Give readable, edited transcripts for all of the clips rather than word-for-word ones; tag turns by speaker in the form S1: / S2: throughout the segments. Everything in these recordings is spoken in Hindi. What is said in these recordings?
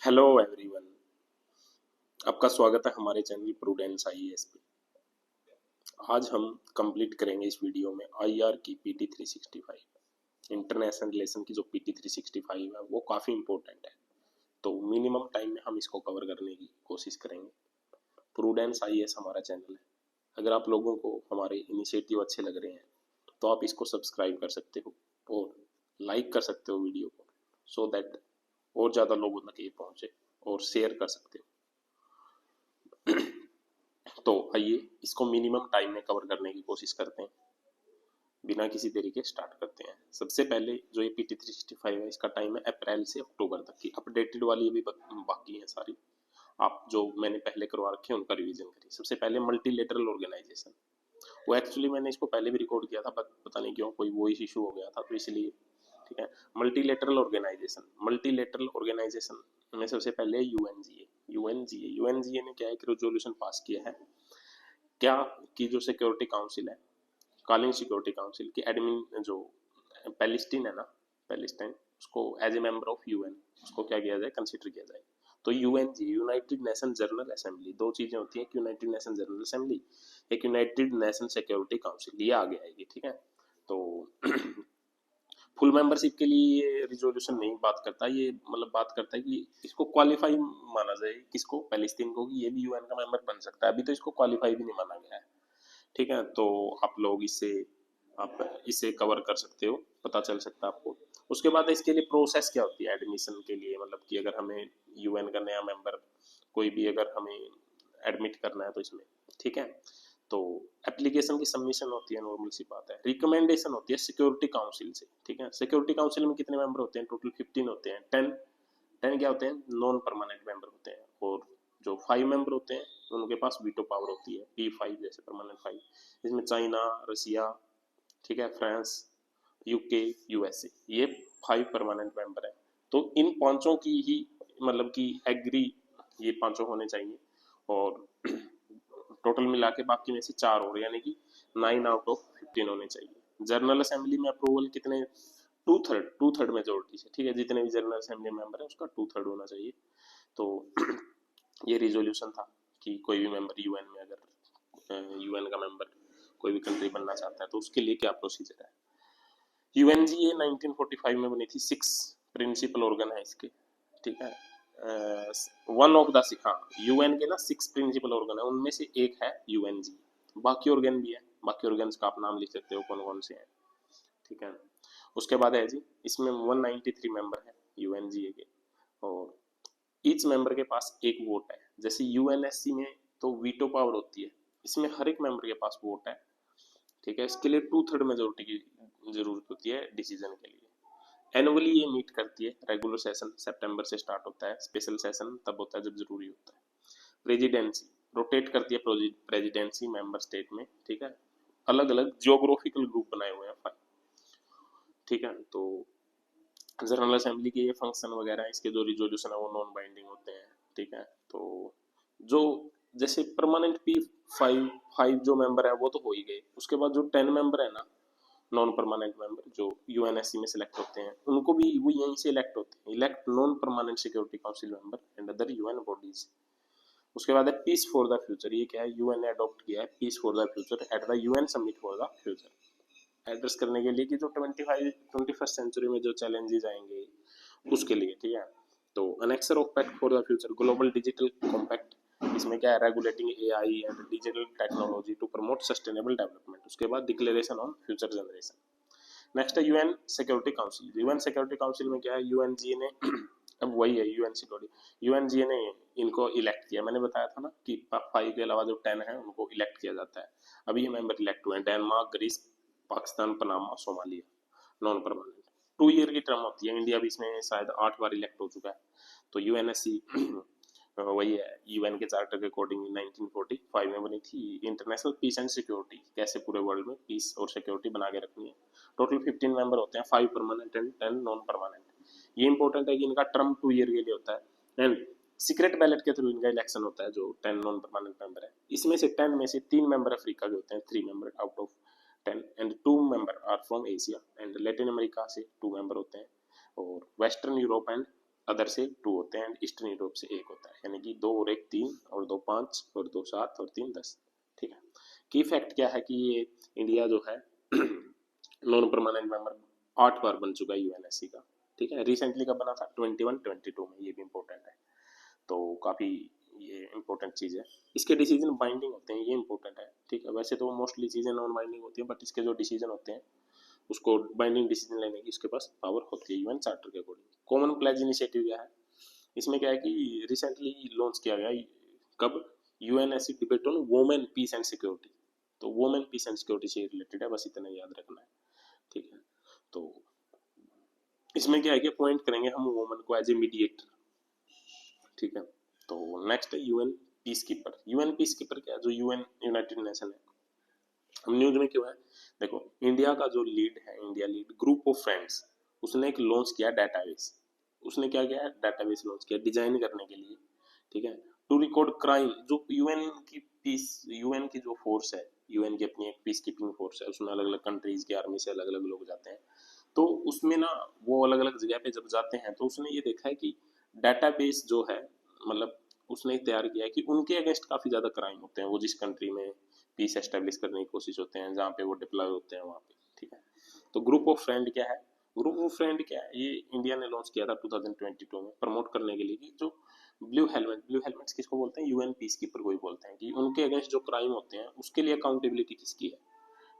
S1: Hello everyone. आपका स्वागत है हमारे चैनल प्रूडेंस आईएएस पे। आज हम कंप्लीट करेंगे इस वीडियो में आईआर की पीटी 365। इंटरनेशनल रिलेशन की जो पीटी 365 है वो काफ़ी इंपॉर्टेंट है, तो मिनिमम टाइम में हम इसको कवर करने की कोशिश करेंगे। प्रूडेंस आईएएस हमारा चैनल है। अगर आप लोगों को हमारे इनिशिएटिव अच्छे लग रहे हैं तो आप इसको सब्सक्राइब कर सकते हो और लाइक कर सकते हो वीडियो को, सो दैट और ज़्यादा लोगों तक ये पहुँचे, और शेयर कर सकते हो। तो आइए इसको मिनिमम टाइम में कवर करने की कोशिश करते हैं। बिना किसी देरी के स्टार्ट करते हैं। सबसे पहले जो ये पीटी 365 है इसका टाइम है अप्रैल से अक्टूबर तक की। अपडेटेड वाली अभी बाकी है सारी, आप जो मैंने पहले करवा रखे हैं उनका रिवीजन करिए। सबसे पहले मल्टीलेटरल ऑर्गेनाइजेशन, वो एक्चुअली मैंने इसको पहले भी रिकॉर्ड किया था, बट पता नहीं क्यों कोई वॉइस इशू हो गया था, तो इसलिए ठीक है। मल्टीलेटरल ऑर्गेनाइजेशन में सबसे पहले यूएनजीए ने क्या एक रेजोल्यूशन पास किया है, क्या कि जो सिक्योरिटी काउंसिल है, कॉलिंग सिक्योरिटी काउंसिल की एडमिन जो पैलेस्टीन है ना, पैलेस्टाइन, उसको as a member of UN उसको क्या किया जाए, कंसिडर किया जाए। तो UNG United Nation General Assembly, दो चीजें होती हैं, यूनाइटेड नेशन जनरल असेंबली, एक यूनाइटेड नेशन सिक्योरिटी काउंसिल, ये आगे आएगी। ठीक है, तो फुल मेंबरशिप के लिए ये रिजोल्यूशन नहीं बात करता, ये मतलब बात करता है कि इसको क्वालिफाई माना जाए, किसको, पैलेस्टीन को, कि ये भी यूएन का मेंबर बन सकता है। अभी तो इसको क्वालिफाई भी नहीं माना गया है। ठीक है, तो आप इसे कवर कर सकते हो, पता चल सकता है आपको। उसके बाद इसके लिए प्रोसेस क्या होती है एडमिशन के लिए, मतलब कि अगर हमें यूएन का नया मेंबर कोई भी अगर हमें एडमिट करना है तो इसमें, ठीक है, तो एप्लीकेशन की सबमिशन होती है, नॉर्मल सी बात है। रिकमेंडेशन होती है सिक्योरिटी काउंसिल से। ठीक है, सिक्योरिटी काउंसिल में कितने मेंबर होते हैं, टोटल 15 होते हैं। 10 क्या होते हैं, नॉन परमानेंट मेंबर होते हैं, और जो 5 मेंबर होते हैं उनके पास वीटो पावर होती है, P5 जैसे परमानेंट 5। इसमें चाइना, रसिया, ठीक है, फ्रांस, यूके, यूएसए, ये 5 परमानेंट मेंबर है। तो इन पांचों की ही मतलब कि एग्री ये पांचों होने चाहिए, और टोटल मिला के बाकी में से 4 और, यानी कि 9 आउट ऑफ 15 होने चाहिए। जनरल असेंबली में अप्रूवल कितने, टू थर्ड मेजोरिटी से। ठीक है, जितने भी जनरल असेंबली मेंबर है उसका 2/3 होना चाहिए। तो ये रिजोल्यूशन था कि कोई भी मेंबर यूएन में, अगर यूएन का मेंबर कोई भी कंट्री बनना चाहता है तो उसके लिए क्या प्रोसीजर है। यूएनजीए 1945 में बनी थी, 6 प्रिंसिपल ऑर्गन है इसके। ठीक है, वन ऑफ द, हाँ, यूएन के ना 6 प्रिंसिपल ऑर्गन है, उनमें से एक है यूएनजी। बाकी ऑर्गन भी है, बाकी ऑर्गन्स का आप नाम लिख सकते हो कौन कौन से हैं। ठीक है, उसके बाद है जी, इसमें 193 मेंबर है यूएनजीए के, और ईच मेंबर के पास एक वोट है। जैसे यूएनएससी में तो वीटो पावर होती है, इसमें हर एक मेंबर के पास वोट है। ठीक है, इसके लिए 2/3 मेजोरिटी की जरूरत होती है डिसीजन के लिए। एनुअली ये मीट करती है, रेगुलर सेशन सितंबर से स्टार्ट होता है, स्पेशल सेशन तब होता है जब जरूरी होता है। प्रेसिडेंसी रोटेट करती है प्रेसिडेंसी मेंबर स्टेट में। ठीक है, अलग अलग जियोग्राफिकल ग्रुप बनाए हुए हैं। ठीक है, तो जनरल असेंबली के ये फंक्शन वगैरह, इसके जो रिजोल्यूशन है वो नॉन बाइंडिंग होते हैं। ठीक है, तो जो जैसे परमानेंट P5 जो मेंबर है वो तो हो ही गए, उसके बाद जो 10 मेंबर है ना, नॉन परमानेंट मेंबर जो यूएनएससी में सिलेक्ट होते हैं, उनको भी वो यहीं से इलेक्ट होते हैं, elect non permanent security council member and other UN bodies. उसके बाद है पीस फॉर द फ्यूचर, ये क्या है, यूएन ने अडॉप्ट किया है peace for the future at the UN summit for the future, address करने के लिए कि जो 21st सेंचुरी में जो चैलेंजेस आएंगे उसके लिए। ठीक है, तो annexure of pact for the future global digital compact, इसमें क्या है, regulating AI and digital technology to promote sustainable development. उसके बाद declaration on future generation. Next है UN security council. UN security council में क्या है, यूएनजीए ने अब वही है यूएन सिक्योरिटी, यूएनजीए ने इनको इलेक्ट किया। मैंने बताया था ना कि 5 के अलावा जो 10 है उनको इलेक्ट किया जाता है। अभी ये मेंबर इलेक्ट हुए हैं, Denmark, Greece, Pakistan, Panama, Somalia, non permanent. 2 year की टर्म होती है, इंडिया भी इसमें शायद 8 बार इलेक्ट हो चुका है। तो यूएनएससी वही है, यूएन के चार्टर के अकॉर्डिंग 1945 में बनी थी। इंटरनेशनल पीस एंड सिक्योरिटी, कैसे पूरे वर्ल्ड में पीस और सिक्योरिटी बना के रखनी है। टोटल 15 मेंबर होते हैं, 5 परमानेंट एंड 10 नॉन परमानेंट। ये इंपॉर्टेंट है कि इनका टर्म 2 ईयर के लिए होता है, एंड सीक्रेट बैलेट के थ्रू इनका इलेक्शन होता है। जो 10 नॉन परमानेंट मेंबर है, इसमें से 10 में से 3 मेंबर अफ्रीका के होते हैं, 3 member out of 10, and 2 member are from Asia and Latin America से 2 मेंबर होते हैं, और वेस्टर्न यूरोप एंड अदर से 2 होते हैं एंड ईस्टर्न यूरोप से 1 होता है, यानी कि 2 और 1 3 और 2 5 और 2 7 और 3 10। ठीक है। की फैक्ट क्या है कि ये इंडिया जो है नॉन परमानेंट मेंबर 8 बार बन चुका है यूएनएससी का। ठीक है। रिसेंटली कब बना था? 21 22 में, ये भी इंपॉर्टेंट है। तो काफ़ी ये इंपॉर्टेंट चीज़ है। इसके डिसीजन बाइंडिंग होते हैं, ये इंपॉर्टेंट है। ठीक है। वैसे तो मोस्टली चीज़ें नॉन बाइंडिंग होती हैं, बट इसके जो डिसीजन होते हैं उसको बाइंडिंग डिसीजन लेने की उसके पास पावर होती है यूएन चार्टर के अकॉर्डिंग। कॉमन प्लेज इनिशिएटिव क्या है? इसमें क्या है कि रिसेंटली लॉन्च किया गया, कब? UNSC debate on women peace and security. तो वुमेन पीस एंड सिक्योरिटी से रिलेटेड है, बस इतना याद रखना है। ठीक है। तो इसमें क्या है कि अपॉइंट करेंगे हम वुमेन को एज ए मीडिएटर। ठीक है। तो नेक्स्ट है UN peace keeper. UN peace keeper क्या है? जो यूएन यूनाइटेड नेशन है, हम न्यूज में क्यों है? देखो, इंडिया का जो लीड है, India lead group of friends, उसने एक लॉन्च किया डाटाबेस। उसने क्या किया? डाटाबेस लॉन्च किया डिजाइन करने के लिए। ठीक है। टू रिकॉर्ड क्राइम, जो यूएन की पीस, यूएन की जो फोर्स है, यूएन की अपनी एक पीस कीपिंग फोर्स है, उसमें अलग अलग कंट्रीज की आर्मी से अलग अलग लोग जाते हैं। तो उसमें ना वो अलग अलग जगह पे जब जाते हैं तो उसने ये देखा है कि डाटाबेस जो है, मतलब उसने तैयार किया है कि उनके अगेंस्ट काफ़ी ज़्यादा क्राइम होते हैं, वो जिस कंट्री में पीस एस्टेब्लिश करने की कोशिश होते हैं, जहाँ पे वो डिप्लॉय होते हैं वहाँ पे। ठीक है। तो ग्रुप ऑफ फ्रेंड क्या है? ग्रुप ऑफ फ्रेंड क्या है? ये इंडिया ने लॉन्च किया था 2022 में प्रमोट करने के लिए कि जो ब्लू हेलमेट्स किसको बोलते हैं? यूएन पीस कीपर को ही बोलते हैं, कि उनके अगेंस्ट जो क्राइम होते हैं उसके लिए अकाउंटेबिलिटी किसकी है।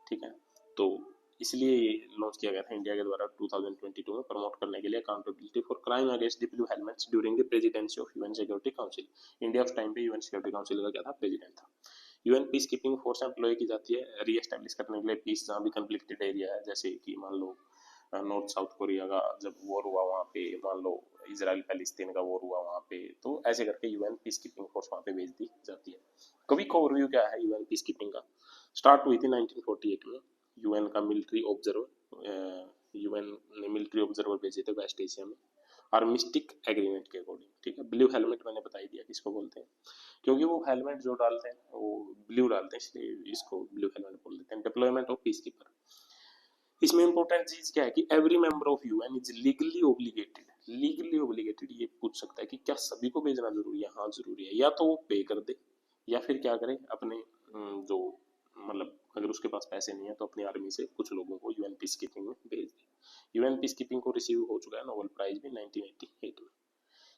S1: ठीक है। तो इसलिए ये लॉन्च किया गया था इंडिया के द्वारा 2022 में प्रमोट करने के लिए accountability for crime against the blue helmets during the presidency of UN security council. India उस टाइम पे यूएन सिक्योरिटी काउंसिल का क्या था? प्रेसिडेंट था। UN peace keeping force employ की जाती है री एस्टेब्लिश करने के लिए पीस जहाँ भी कंफ्लिक्टेड एरिया है, जैसे कि मान लो नॉर्थ साउथ कोरिया का जब वॉर हुआ वहाँ पे, मान लो इसराइल पैलेस्तीन का वॉर हुआ वहाँ पे, तो ऐसे करके यूएन पीस कीपिंग फोर्स वहाँ पे भेज दी जाती है। कभी का ओवरव्यू क्या है यूएन पीस कीपिंग का? स्टार्ट हुई थी 1948 में। यूएन का मिलिट्री ऑब्जर्वर, यूएन ने मिलिट्री ऑब्जर्वर भेजे थे वेस्ट एशिया में, आर्मिस्टिक एग्रीमेंट के अकॉर्डिंग। ठीक है। ब्लू हेलमेट मैंने बता ही दिया किसको बोलते हैं, क्योंकि वो हेलमेट जो डालते हैं वो ब्लू डालते हैं, इसलिए इसको ब्लू हेलमेट बोल देते हैं। डिप्लॉयमेंट ऑफ पीस कीपर, इसमें इंपॉर्टेंट चीज क्या है कि every member of UN is legally obligated. Legally obligated ये पूछ सकता है कि क्या सभी को भेजना जरूरी है? हाँ जरूरी है। या तो वो पे कर दे, या फिर क्या करे, अपने जो मतलब अगर उसके पास पैसे नहीं है तो अपनी आर्मी से कुछ लोगों को यूएन पीस कीपिंग में भेज दे। यूएन पीस कीपिंग को रिसीव हो चुका है नोबेल प्राइज भी 1988 में।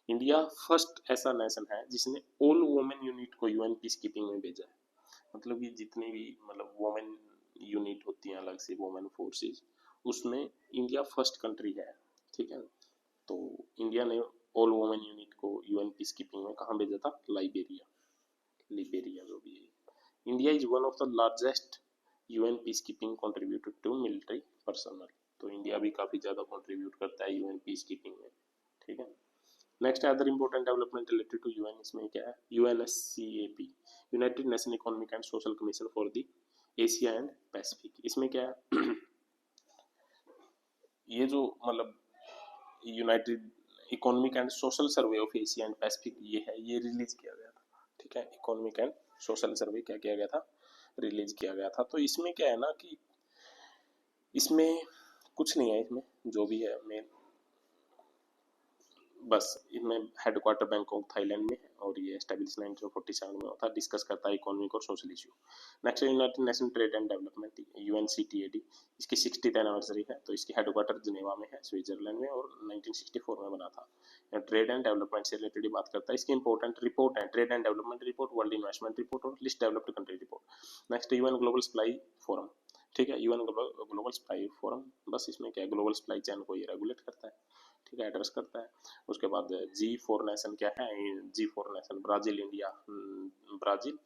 S1: इंडिया फर्स्ट ऐसा नेशन है जिसने ऑल वुमेन यूनिट को यूएन पीस कीपिंग में भेजा है। मतलब ये जितनी भी मतलब वुमेन यूनिट होती हैं अलग से, वुमेन फोर्सेस, उसमें इंडिया फर्स्ट कंट्री है। ठीक है। तो इंडिया ने ऑल वुमेन यूनिट को यूएन पीस कीपिंग में कहाँ भेजा था? लाइबेरिया, लिबेरिया जो भी है। India is one of the largest UN peace keeping contributed to military personnel. तो इंडिया भी काफ़ी ज़्यादा कंट्रीब्यूट करता है यूएन पीस कीपिंग में। ठीक है। Next other important development related to UN, इसमें क्या है? UNESCAP, United Nation economic and social commission for the Asia and Pacific. इसमें क्या है? ये जो मतलब United economic and social survey of Asia and Pacific ये है, ये रिलीज किया गया था। ठीक है। इकोनॉमिक एंड सोशल सर्वे क्या किया गया था? रिलीज किया गया था। तो इसमें क्या है ना कि इसमें कुछ नहीं है, इसमें जो भी है मेन, बस इसमें हेडक्वार्टर बैंकॉक थाईलैंड में है और ये एस्टेब्लिश 1947 में होता है। डिस्कस करता है इकोनॉमिक और social issue. Next United Nation trade and development, UNCTAD, इसकी 60th एनिवर्सरी है। तो इसकी हेडक्वार्टर जिनेवा में है, स्विट्जरलैंड में, और 1964 में बना था। ट्रेड एंड डेवलपमेंट से रिलेटेड ही बात करता है। इसकी इंपॉर्टेंट रिपोर्ट है trade and development report, world investment report और least developed country report. Next UN global supply forum. ठीक है। यूएन ग्लोबल सप्लाई फोरम, बस इसमें क्या है? ग्लोबल सप्लाई चेन को ये रेगुलेट करता है। ठीक है, एड्रेस करता है। उसके बाद G4 नेशन क्या है? G4 nation Brazil, India, Brazil,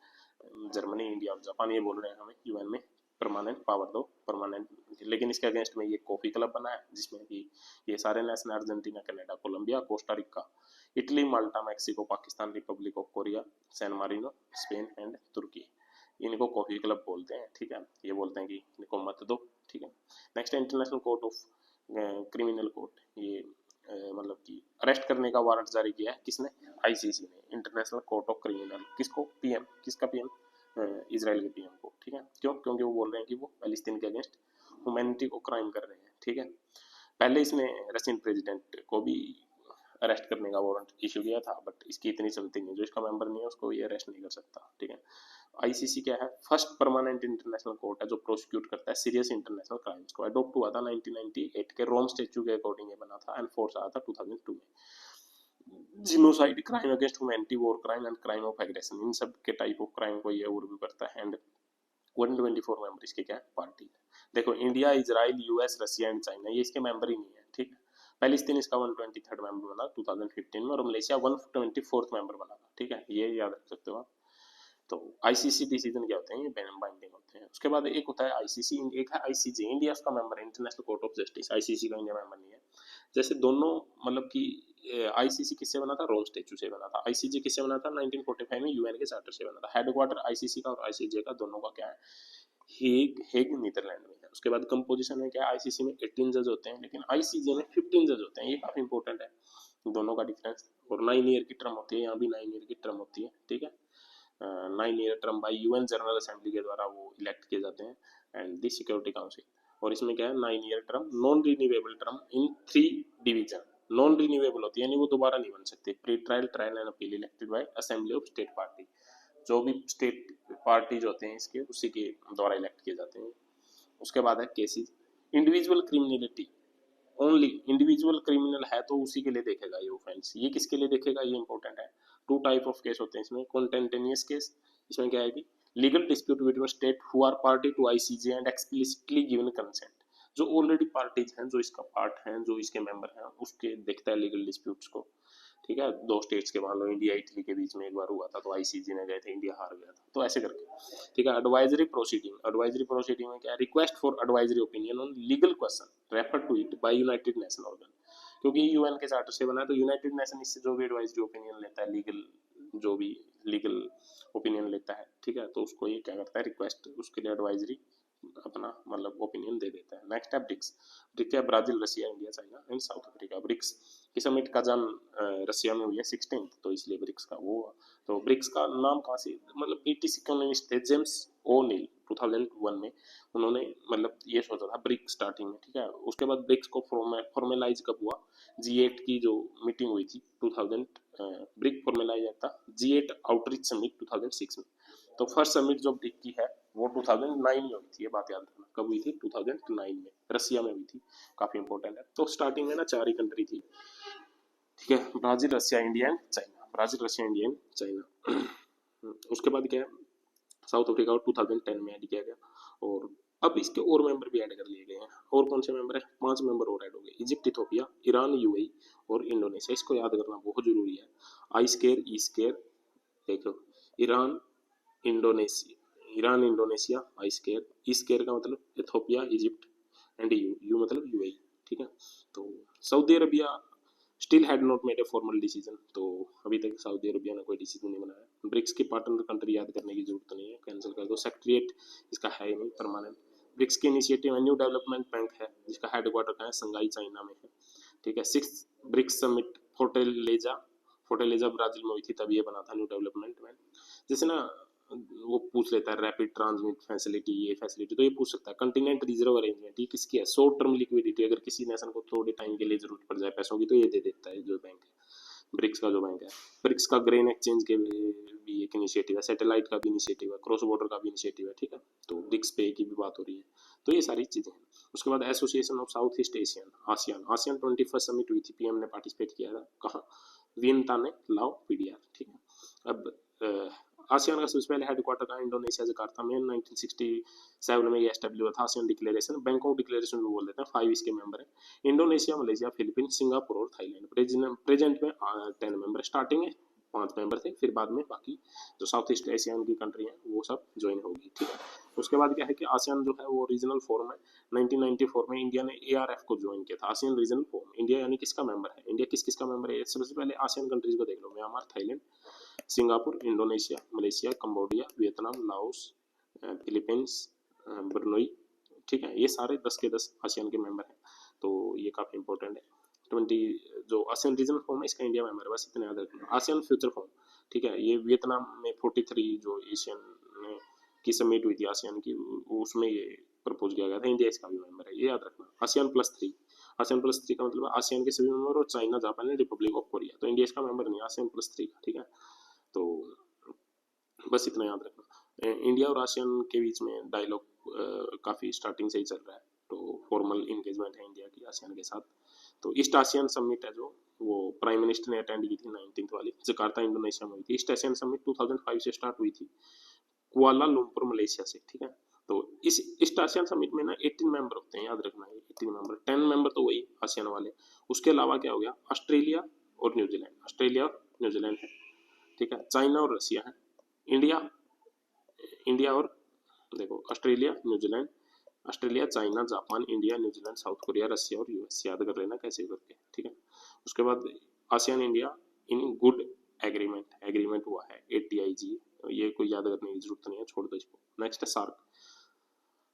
S1: Germany, India और जापान, ये बोल रहे हैं हमें यूएन में परमानेंट पावर दो, परमानेंट। लेकिन इसके अगेंस्ट में ये कॉफी क्लब बना है जिसमें कि ये सारे nation, Argentina, Canada, Colombia, Costa Rica, Italy, Malta, Mexico, Pakistan, Republic of Korea, San Marino, Spain and तुर्की, इनको कॉफी क्लब बोलते हैं। ठीक है। ये बोलते हैं कि इनको मत दो। ठीक है। Next international court of criminal court, ये मतलब कि अरेस्ट करने का वारंट जारी किया है किसने? आईसीसी ने, इंटरनेशनल कोर्ट ऑफ क्रिमिनल। किसको? पीएम, किसका पीएम? इजराइल के पीएम को। ठीक है। क्यों? क्योंकि वो बोल रहे हैं कि वो पैलेस्टीन के अगेंस्ट ह्यूमैनिटी को क्राइम कर रहे हैं। ठीक है। पहले इसने रशियन प्रेसिडेंट को भी अरेस्ट करने का वारंट इशू किया था, बट इसकी इतनी चलती नहीं, जो इसका मेंबर नहीं है उसको ये अरेस्ट नहीं कर सकता, ठीक है। आईसीसी क्या है, फर्स्ट परमानेंट इंटरनेशनल कोर्ट है जो प्रोसिक्यूट करता है सीरियस इंटरनेशनल क्राइम्स को। अडॉप्ट हुआ था 1998 के रोम स्टेच्यू के अकॉर्डिंग ये बना था, एंड फोर्स आया था 2002 में। Genocide, crime against humanity, war crime and crime of aggression, इन सब के टाइप ऑफ क्राइम को ये ओवरव्यू करता है। एंड 124 मेंबर इसके क्या पार्टी है। देखो India, Israel, US, Russia and China ये इसके मेंबर ही नहीं है, ठीक है। पैलेस्तीन इसका 123rd मेंबर बना 2015 में, और मलेशिया 124th मेंबर बना था, ठीक है, ये याद रख सकते हो आप। तो आईसीसी डिसीजन क्या होते हैं, ये बाइंडिंग होते हैं। उसके बाद एक होता है आईसीसी, एक है आईसीजे, इंडिया उसका मेंबर है, international court of justice. ICC का इंडिया मेंबर नहीं है। जैसे दोनों मतलब कि आईसीसी किससे बना था, रोम स्टेच्यू से बना था। आईसीजे किससे बना था, 1945 में यूएन के चार्टर से बना था। हेडक्वार्टर आईसीसी का और आईसीजे का दोनों का क्या है, हेग नीदरलैंड में है। उसके बाद कंपोजिशन में क्या है, आईसीसी में 18 जज होते हैं, लेकिन आईसीजे में 15 जज होते हैं, ये काफी इंपॉर्टेंट है दोनों का डिफरेंस। और 9 ईयर की टर्म होती है, यहाँ भी 9 ईयर की टर्म होती है, ठीक है। 9 year term by UN general assembly के द्वारा वो इलेक्ट किए जाते हैं, एंड दी सिक्योरिटी काउंसिल। और इसमें क्या है, 9 year term, non renewable term in 3 division. Non renewable होती है, यानी वो दोबारा नहीं बन सकती। Pre trial, trial and appeal, elected by assembly of state party. जो भी स्टेट पार्टी जो होते हैं इसके, उसी के द्वारा इलेक्ट किए जाते हैं। उसके बाद है cases, individual criminality, only individual criminal है तो उसी के लिए देखेगा ये ऑफेंस। ये किसके लिए देखेगा, ये इंपॉर्टेंट है। 2 टाइप ऑफ केस होते हैं इसमें। कॉन्टेंटेनियस केस, इसमें क्या है कि legal dispute between state who are party to ICJ and explicitly given consent. जो ऑलरेडी पार्टीज हैं, जो इसका पार्ट हैं, जो इसके मेंबर हैं, उसके देखता है लीगल डिस्प्यूट्स को, ठीक है। 2 स्टेट्स के, मान लो इंडिया इटली के बीच में एक बार हुआ था, तो आईसीजे में गए थे, इंडिया हार गया था, तो ऐसे करके, ठीक है। एडवाइजरी प्रोसीडिंग, एडवाइजरी प्रोसीडिंग में क्या है, request for advisory opinion on legal question refer to it by United Nation organ. क्योंकि यूएन के चार्टर से बना है, तो यूनाइटेड नेशन इससे जो भी एडवाइजरी ओपिनियन लेता है, लीगल जो भी लीगल ओपिनियन लेता है, ठीक है, तो उसको ये क्या करता है, रिक्वेस्ट, उसके लिए एडवाइजरी अपना मतलब ओपिनियन दे देता है। नेक्स्ट है ब्रिक्स। ब्रिक्स है Brazil, Russia, India, China and South Africa. BRICS की समिट का जन्म रशिया में हुई है 16, तो इसलिए ब्रिक्स का वो हुआ। तो ब्रिक्स का नाम कहाँ से, मतलब ब्रिटिश इकोनॉमिस्ट थे जेम्स ओ'नील, 2001 में उन्होंने मतलब ये सोचा था ब्रिक स्टार्टिंग में, ठीक है। उसके बाद ब्रिक्स को फॉर्मेलाइज कब हुआ, G8 की जो मीटिंग हुई थी 2000, ब्रिक फॉर्मेलाइज था G8 आउटरीच समिट 2006 में। तो फर्स्ट समिट जो ब्रिक की है वो 2009 में हुई थी, ये बात याद रखना। कब हुई थी, 2009 में, रशिया में हुई थी, काफी इंपॉर्टेंट है। तो स्टार्टिंग में ना 4 ही कंट्री थी, ठीक है, Brazil, Russia, India and China. Brazil, Russia, India and China. उसके बाद क्या है, साउथ अफ्रीका को 2010 में ऐड किया गया, और अब इसके और मेंबर भी ऐड कर लिए गए हैं। और कौन से मेंबर है, 5 मेंबर और ऐड हो गए, इजिप्ट, इथोपिया, ईरान, यूएई और इंडोनेशिया। इसको याद करना बहुत जरूरी है। आई स्केयर, ई स्केयर, देखो Iran, Indonesia, Iran, Indonesia, I square, E square का मतलब इथोपिया, इजिप्ट एंड यू मतलब यूएई, ठीक है। तो Saudi Arabia still had not made a formal decision, तो अभी तक सऊदी अरबिया ने कोई डिसीजन नहीं बनाया। ब्रिक्स की पार्टनर कंट्री याद करने की जरूरत नहीं है, कैंसिल कर दो। सेक्रेटरिएट इसका है ही नहीं परमानेंट। ब्रिक्स की इनिशिएटिव न्यू डेवलपमेंट बैंक है, जिसका हेडक्वार्टर कहाँ है, संगाई, चाइना में है, ठीक है। 6 ब्रिक्स समिट, फोर्टेलेजा ब्राजील में हुई थी, तब ये बना था न्यू डेवलपमेंट बैंक। जैसे ना वो पूछ लेता है रैपिड ट्रांसमिट फैसिलिटी, ये फैसिलिटी, तो ये पूछ सकता है कंटिनेंट रिजर्व अरेंजमेंट, ये किसकी है, शॉर्ट टर्म लिक्विडिटी, अगर किसी नेशन को थोड़े टाइम के लिए जरूरत पड़ जाए पैसों की, तो ये दे देता है जो बैंक है, ब्रिक्स का जो बैंक है। ब्रिक्स का ग्रेन एक्सचेंज के भी एक इनिशिएटिव है, सैटेलाइट का भी इनिशिएटिव है, क्रॉस बॉर्डर का भी इनिशिएटिव है, ठीक है। तो ब्रिक्स पे की भी बात हो रही है, तो ये सारी चीजें हैं। उसके बाद association of south east Asian, ASEAN, ASEAN 21st summit हुई थी, पीएम ने पार्टिसिपेट किया था, कहाँ, वियंता ने, लाओ, पीडीआर, ठीक है। अब आसियान का सबसे पहले हेडक्वार्टर का इंडोनेशिया जकार्ता में 1967 में ये एस्टेब्लिश हुआ था। आसियान डिक्लेरेशन, बैंकॉक डिक्लेरेशन भी बोल देते हैं। 5 इसके मेंबर हैं, इंडोनेशिया, मलेशिया, फिलीपीन, सिंगापुर और थाईलैंड। प्रेजेंट में 10 मेंबर, स्टार्टिंग में 5 मेंबर थे, फिर बाद में बाकी जो साउथ ईस्ट एशियन की कंट्री हैं वो सब ज्वाइन होगी, ठीक है। उसके बाद क्या है कि आसियान जो है वो रीजनल फोरम है। 1994 में इंडिया ने ARF को ज्वाइन किया था, आसियान रीजनल फोरम। इंडिया यानी किसका मेंबर है, इंडिया किस किस का मेंबर है, सबसे पहले आसियान कंट्रीज को देख लो, Myanmar, Thailand, Singapore, Indonesia, Malaysia, Cambodia, Vietnam, Laos, Philippines, Brunei, ठीक है। ये सारे 10 के 10 आसियान के मेंबर हैं, तो ये काफ़ी इंपॉर्टेंट है। 20 जो आसियान रीजनल फोरम है, इसका इंडिया मेंबर है, बस इतना याद रखना। आसियान फ्यूचर फोरम, ठीक है, ये वियतनाम में 43 जो एशियन की समिट हुई थी आसियान की, उसमें ये प्रपोज किया गया था, इंडिया इसका भी मेंबर है, ये याद रखना। ASEAN+3, ASEAN+3 का मतलब आसियान के सभी मेंबर और China, Japan and Republic of Korea. तो इंडिया इसका मेंबर नहीं है ASEAN+3 का, ठीक है। तो बस इतना याद रखना। इंडिया और आसियान के बीच में डायलॉग काफ़ी स्टार्टिंग से ही चल रहा है, तो फॉर्मल इंगेजमेंट है इंडिया की आसियान के साथ। तो ईस्ट आसियान समिट है जो, वो प्राइम मिनिस्टर ने अटेंड की थी 19th वाली, जकार्ता इंडोनेशिया में हुई थी। ईस्ट एशियन समिट 2005 से स्टार्ट हुई थी कुआलालंपुर मलेशिया से, ठीक है। तो इस ईस्ट आसियान समिट में ना 18 मेंबर होते हैं, याद रखना है 18 मेंबर। 10 मेंबर तो वही आसियान वाले, उसके अलावा क्या हो गया, ऑस्ट्रेलिया और न्यूजीलैंड, ऑस्ट्रेलिया और न्यूजीलैंड है, ठीक है। चाइना और रसिया है। इंडिया, इंडिया और देखो Australia, New Zealand, Australia, China, Japan, India, New Zealand, South Korea, Russia और यूएस, याद कर लेना कैसे करके, ठीक है। उसके बाद ASEAN India in good agreement, agreement हुआ है ATIG, ये कोई याद करने की जरूरत नहीं है, छोड़ दो इसको। नेक्स्ट है सार्क।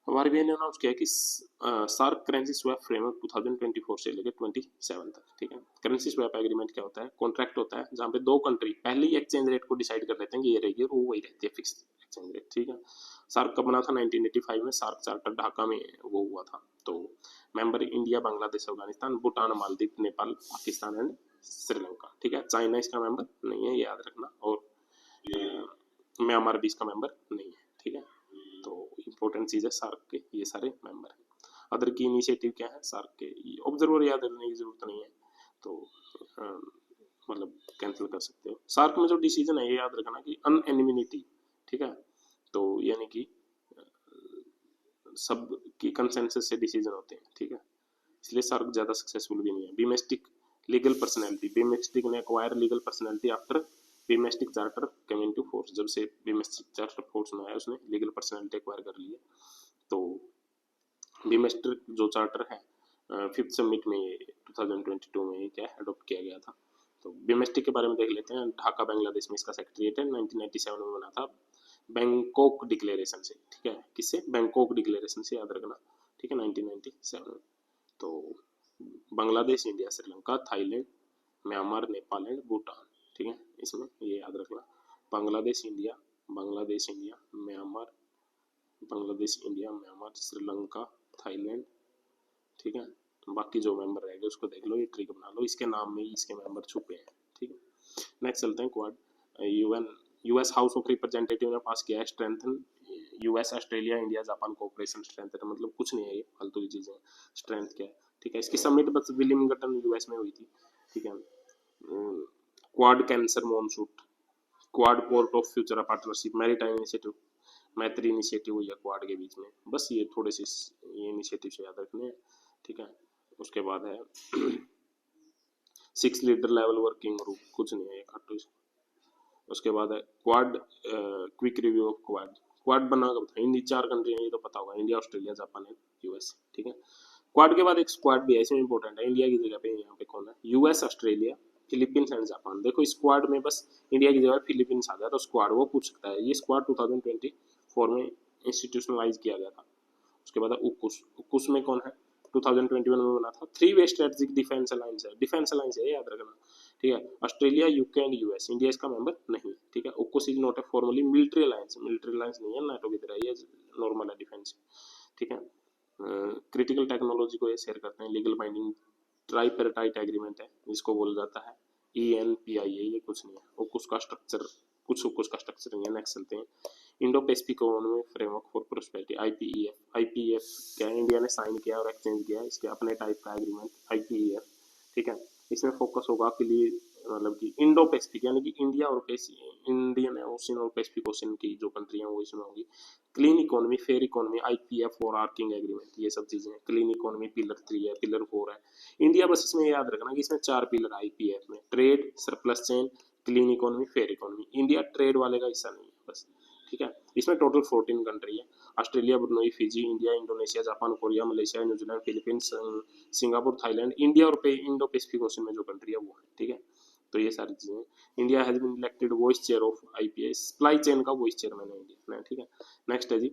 S1: आरबीआई ने अनाउंस किया कि सार्क करेंसी स्वैप फ्रेमवर्क 2024 से लेकर 27 तक, ठीक है। करेंसी स्वैप एग्रीमेंट क्या होता है, कॉन्ट्रैक्ट होता है जहाँ पे दो कंट्री पहले ही एक्सचेंज रेट को डिसाइड कर लेते हैं कि ये रहेगी और वो वही रहती है, फिक्स एक्सचेंज रेट, ठीक है। सार्क कब बना था, 1985 में सार्क चार्टर ढाका में वो हुआ था। तो member India, Bangladesh, Afghanistan, Bhutan, Maldives, Nepal, Pakistan and Sri Lanka, ठीक है। चाइना इसका मेंबर नहीं है, ये याद रखना, और म्यांमार भी इसका मेंबर नहीं है, ठीक है। तो इंपॉर्टेंट चीज है सार्क के ये सारे मेंबर हैं। अदर की इनिशिएटिव क्या है सार्क के, ऑब्जर्वर याद रखने की जरूरत नहीं है, तो मतलब कैंसिल कर सकते हो। सार्क में जो डिसीजन है ये याद रखना कि अनएनिमिटी, ठीक है। तो यानी कि सब की कंसेंसस से डिसीजन होते हैं, ठीक है। इसलिए सार्क ज्यादा सक्सेसफुल भी नहीं है। बीमेस्टिक लीगल पर्सनैलिटी, बीमेस्टिक ने acquire legal personality after BIMSTEC charter come into force, जब से बीमेस्टिक चार्टर फोर्स में आया उसने लीगल पर्सनैलिटी एक्वायर कर ली है। तो बीमेस्टिक जो चार्टर है 5th समिट में 2022 में क्या अडॉप्ट किया गया था। तो बीमेस्टिक के बारे में देख लेते हैं। ढाका बांग्लादेश में इसका सेक्रेटरीट है, 1997 में बना था बैंकॉक डिक्लेरेशन से, ठीक है। किससे, बैंकॉक डिक्लेरेशन से, याद रखना, ठीक है, 1997 में। तो Bangladesh, India, Sri Lanka, Thailand, Myanmar, Nepal and Bhutan, ठीक है। इसमें ये याद रखना, Bangladesh India, Bangladesh India, Myanmar, Bangladesh India, Myanmar, Sri Lanka, Thailand, ठीक है। बाकी जो मेंबर रहेंगे उसको देख लो, ये ट्रिक बना लो, इसके नाम में ही इसके मेंबर छुपे हैं, ठीक है। नेक्स्ट चलते हैं quad. US house of representative ने पास किया है strengthen US, Australia, India, Japan cooperation strengthen, मतलब कुछ नहीं है ये फालतू की चीजें, स्ट्रेंथ क्या है, ठीक है। इसकी समिट बस विलियमगटन यूएस में हुई थी, ठीक है। Quad cancer moonshot, Quad port of future partnership, maritime initiative, Maitri initiative हुई है क्वाड के बीच में। बस ये थोड़े से ये इनिशिएटिव से याद रखने हैं, ठीक है। उसके बाद है 6 लीडर लेवल वर्किंग ग्रुप, कुछ नहीं है ये, काटो इसको। उसके बाद है quad, quick review of quad. Quad बना कब था, इन 4 कंट्री है ये तो पता होगा, India, Australia, Japan and US, ठीक है। क्वाड के बाद एक स्क्वाड भी है, इसमें इंपॉर्टेंट है, इंडिया की जगह पे यहाँ पे कौन है, US, Australia, Philippines and Japan. देखो स्क्वाड में बस इंडिया की जगह फिलीपींस आ गया तो स्क्वाड वो पूछ सकता है। ये स्क्वाड 2024 में इंस्टीट्यूशनलाइज किया गया था। उसके बाद उकुस, उकुस में कौन है, 2021 में बना था। 3 वे स्ट्रेटेजिक डिफेंस अलायंस है, डिफेंस अलायंस है, याद रखना, ठीक है। Australia, UK and US, India इसका मेंबर नहीं, ठीक है। AUKUS is not a formally military alliance, military alliance नहीं है नाटो की तरह, ये नॉर्मल है डिफेंस, ठीक है। क्रिटिकल टेक्नोलॉजी को ये शेयर करते हैं। लीगल बाइंडिंग ट्राइपेराटाइट एग्रीमेंट है जिसको बोला जाता है ENPIA, ये कुछ नहीं है। उकुस का स्ट्रक्चर, कुछ उकुस का स्ट्रक्चर नहीं है। नेक्स्ट चलते हैं, Indo Pacific economic framework for prosperity, IPEF क्या है, इंडिया ने साइन किया और एक्सचेंज किया इसके अपने टाइप का एग्रीमेंट IPEF, ठीक है। इसमें फोकस होगा के लिए मतलब कि इंडो पैसिफिक यानी कि इंडिया और इंडियन ओशन और पैसिफिक ओशन की जो कंट्री हैं वो इसमें होंगी। Clean economy, fair economy, IPF और आर्किंग एग्रीमेंट, ये सब चीजें हैं। क्लीन इकोनॉमी पिलर 3 है, पिलर 4 है। इंडिया बस इसमें याद रखना कि इसमें 4 पिलर IPF में, trade, surplus chain, clean economy, fair economy. India trade वाले का हिस्सा नहीं है बस, ठीक है। इसमें टोटल 14 कंट्री है, Australia, Brunei, Fiji, India, Indonesia, Japan, Korea, Malaysia, New Zealand, Philippines, Singapore, Thailand. India और इंडो पैसिफिक ओशन में जो कंट्री है वो है, ठीक है। तो ये सारी चीजें। India has been elected vice chair of IPA, supply chain का वॉइस चेयरमैन है इंडिया, ठीक है। नेक्स्ट है जी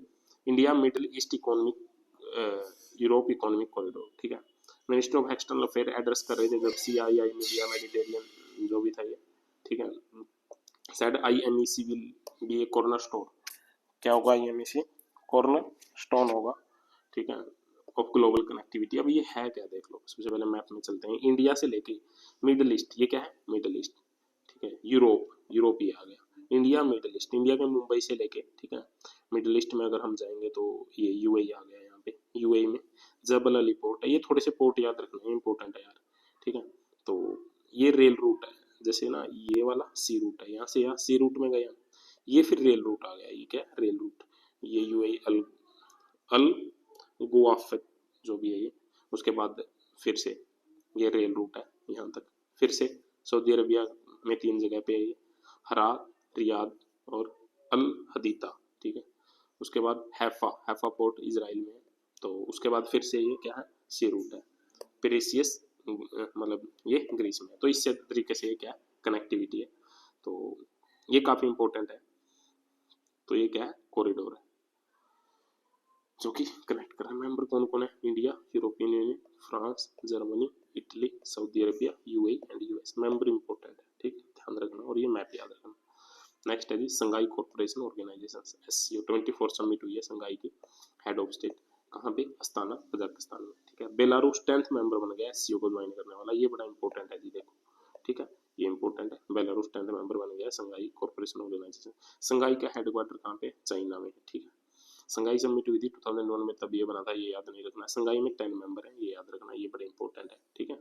S1: India Middle East economic Europe economic corridor, ठीक है। Minister of external affair address कर रहे थे जब CII मीडिया मेडिटेरियन जो भी था ये, ठीक है। Said IMEC will be A corner stone, क्या होगा IMEC, कॉर्नर स्टोन होगा, ठीक है। Of global connectivity. अब ये है क्या, देख लो। सबसे पहले मैप में चलते हैं, इंडिया से लेके मिडिल ईस्ट, ये क्या है, मिडिल ईस्ट, ठीक है। यूरोप, यूरोप ये आ गया। इंडिया, मिडिल ईस्ट, इंडिया के मुंबई से लेके, ठीक है। मिडिल ईस्ट में अगर हम जाएंगे तो ये यूएई आ गया यहाँ पे। यूएई में जबल अली पोर्ट है, ये थोड़े से पोर्ट याद रखना है, इंपॉर्टेंट है यार, ठीक है। तो ये रेल रूट है, जैसे ना ये वाला सी रूट है, यहाँ से यहाँ सी रूट में गया, ये फिर रेल रूट आ गया, ये क्या रेल रूट, ये यूएई अल अल गुआफ जो भी है ये। उसके बाद फिर से ये रेल रूट है यहाँ तक, फिर से सऊदी अरबिया में 3 जगह पे है ये, हरा, रियाद और अल हदीता, ठीक है। उसके बाद हैफा, हैफा पोर्ट इजराइल में है। तो उसके बाद फिर से ये क्या है, सी रूट है, पेरिसियस मतलब ये ग्रीस में है। तो इस तरीके से ये क्या कनेक्टिविटी है, तो ये काफी इंपॉर्टेंट है। तो ये क्या है, कॉरिडोर है जो कि कनेक्ट कर रहा है। मेंबर कौन कौन है, India, European union, France, Germany, Italy, Saudi Arabia, UAE and US. Member important है, ठीक, ध्यान रखना, और ये मैप याद रखना। नेक्स्ट है जी Shanghai corporation organisation, SCO 24 summit हुई है संघाई की, हेड ऑफ स्टेट कहाँ पे, अस्ताना, कजाकिस्तान में, ठीक है। बेलारूस 10th मेंबर बन गया एससीओ को ज्वाइन करने वाला, ये बड़ा इंपॉर्टेंट है जी, देखो, ठीक है, ये इंपॉर्टेंट है। बेलारूस 10th मेंबर बन गया संघाई कॉर्पोरेशन ऑर्गेनाइजेशन। संघाई का हेडक्वार्टर कहाँ पे, चाइना में, ठीक है। संघाई समिट हुई थी 2001 में, तब ये बना था, ये याद नहीं रखना। संघाई में 10 मेंबर है, ये याद रखना, ये बड़े इंपॉर्टेंट है, ठीक है।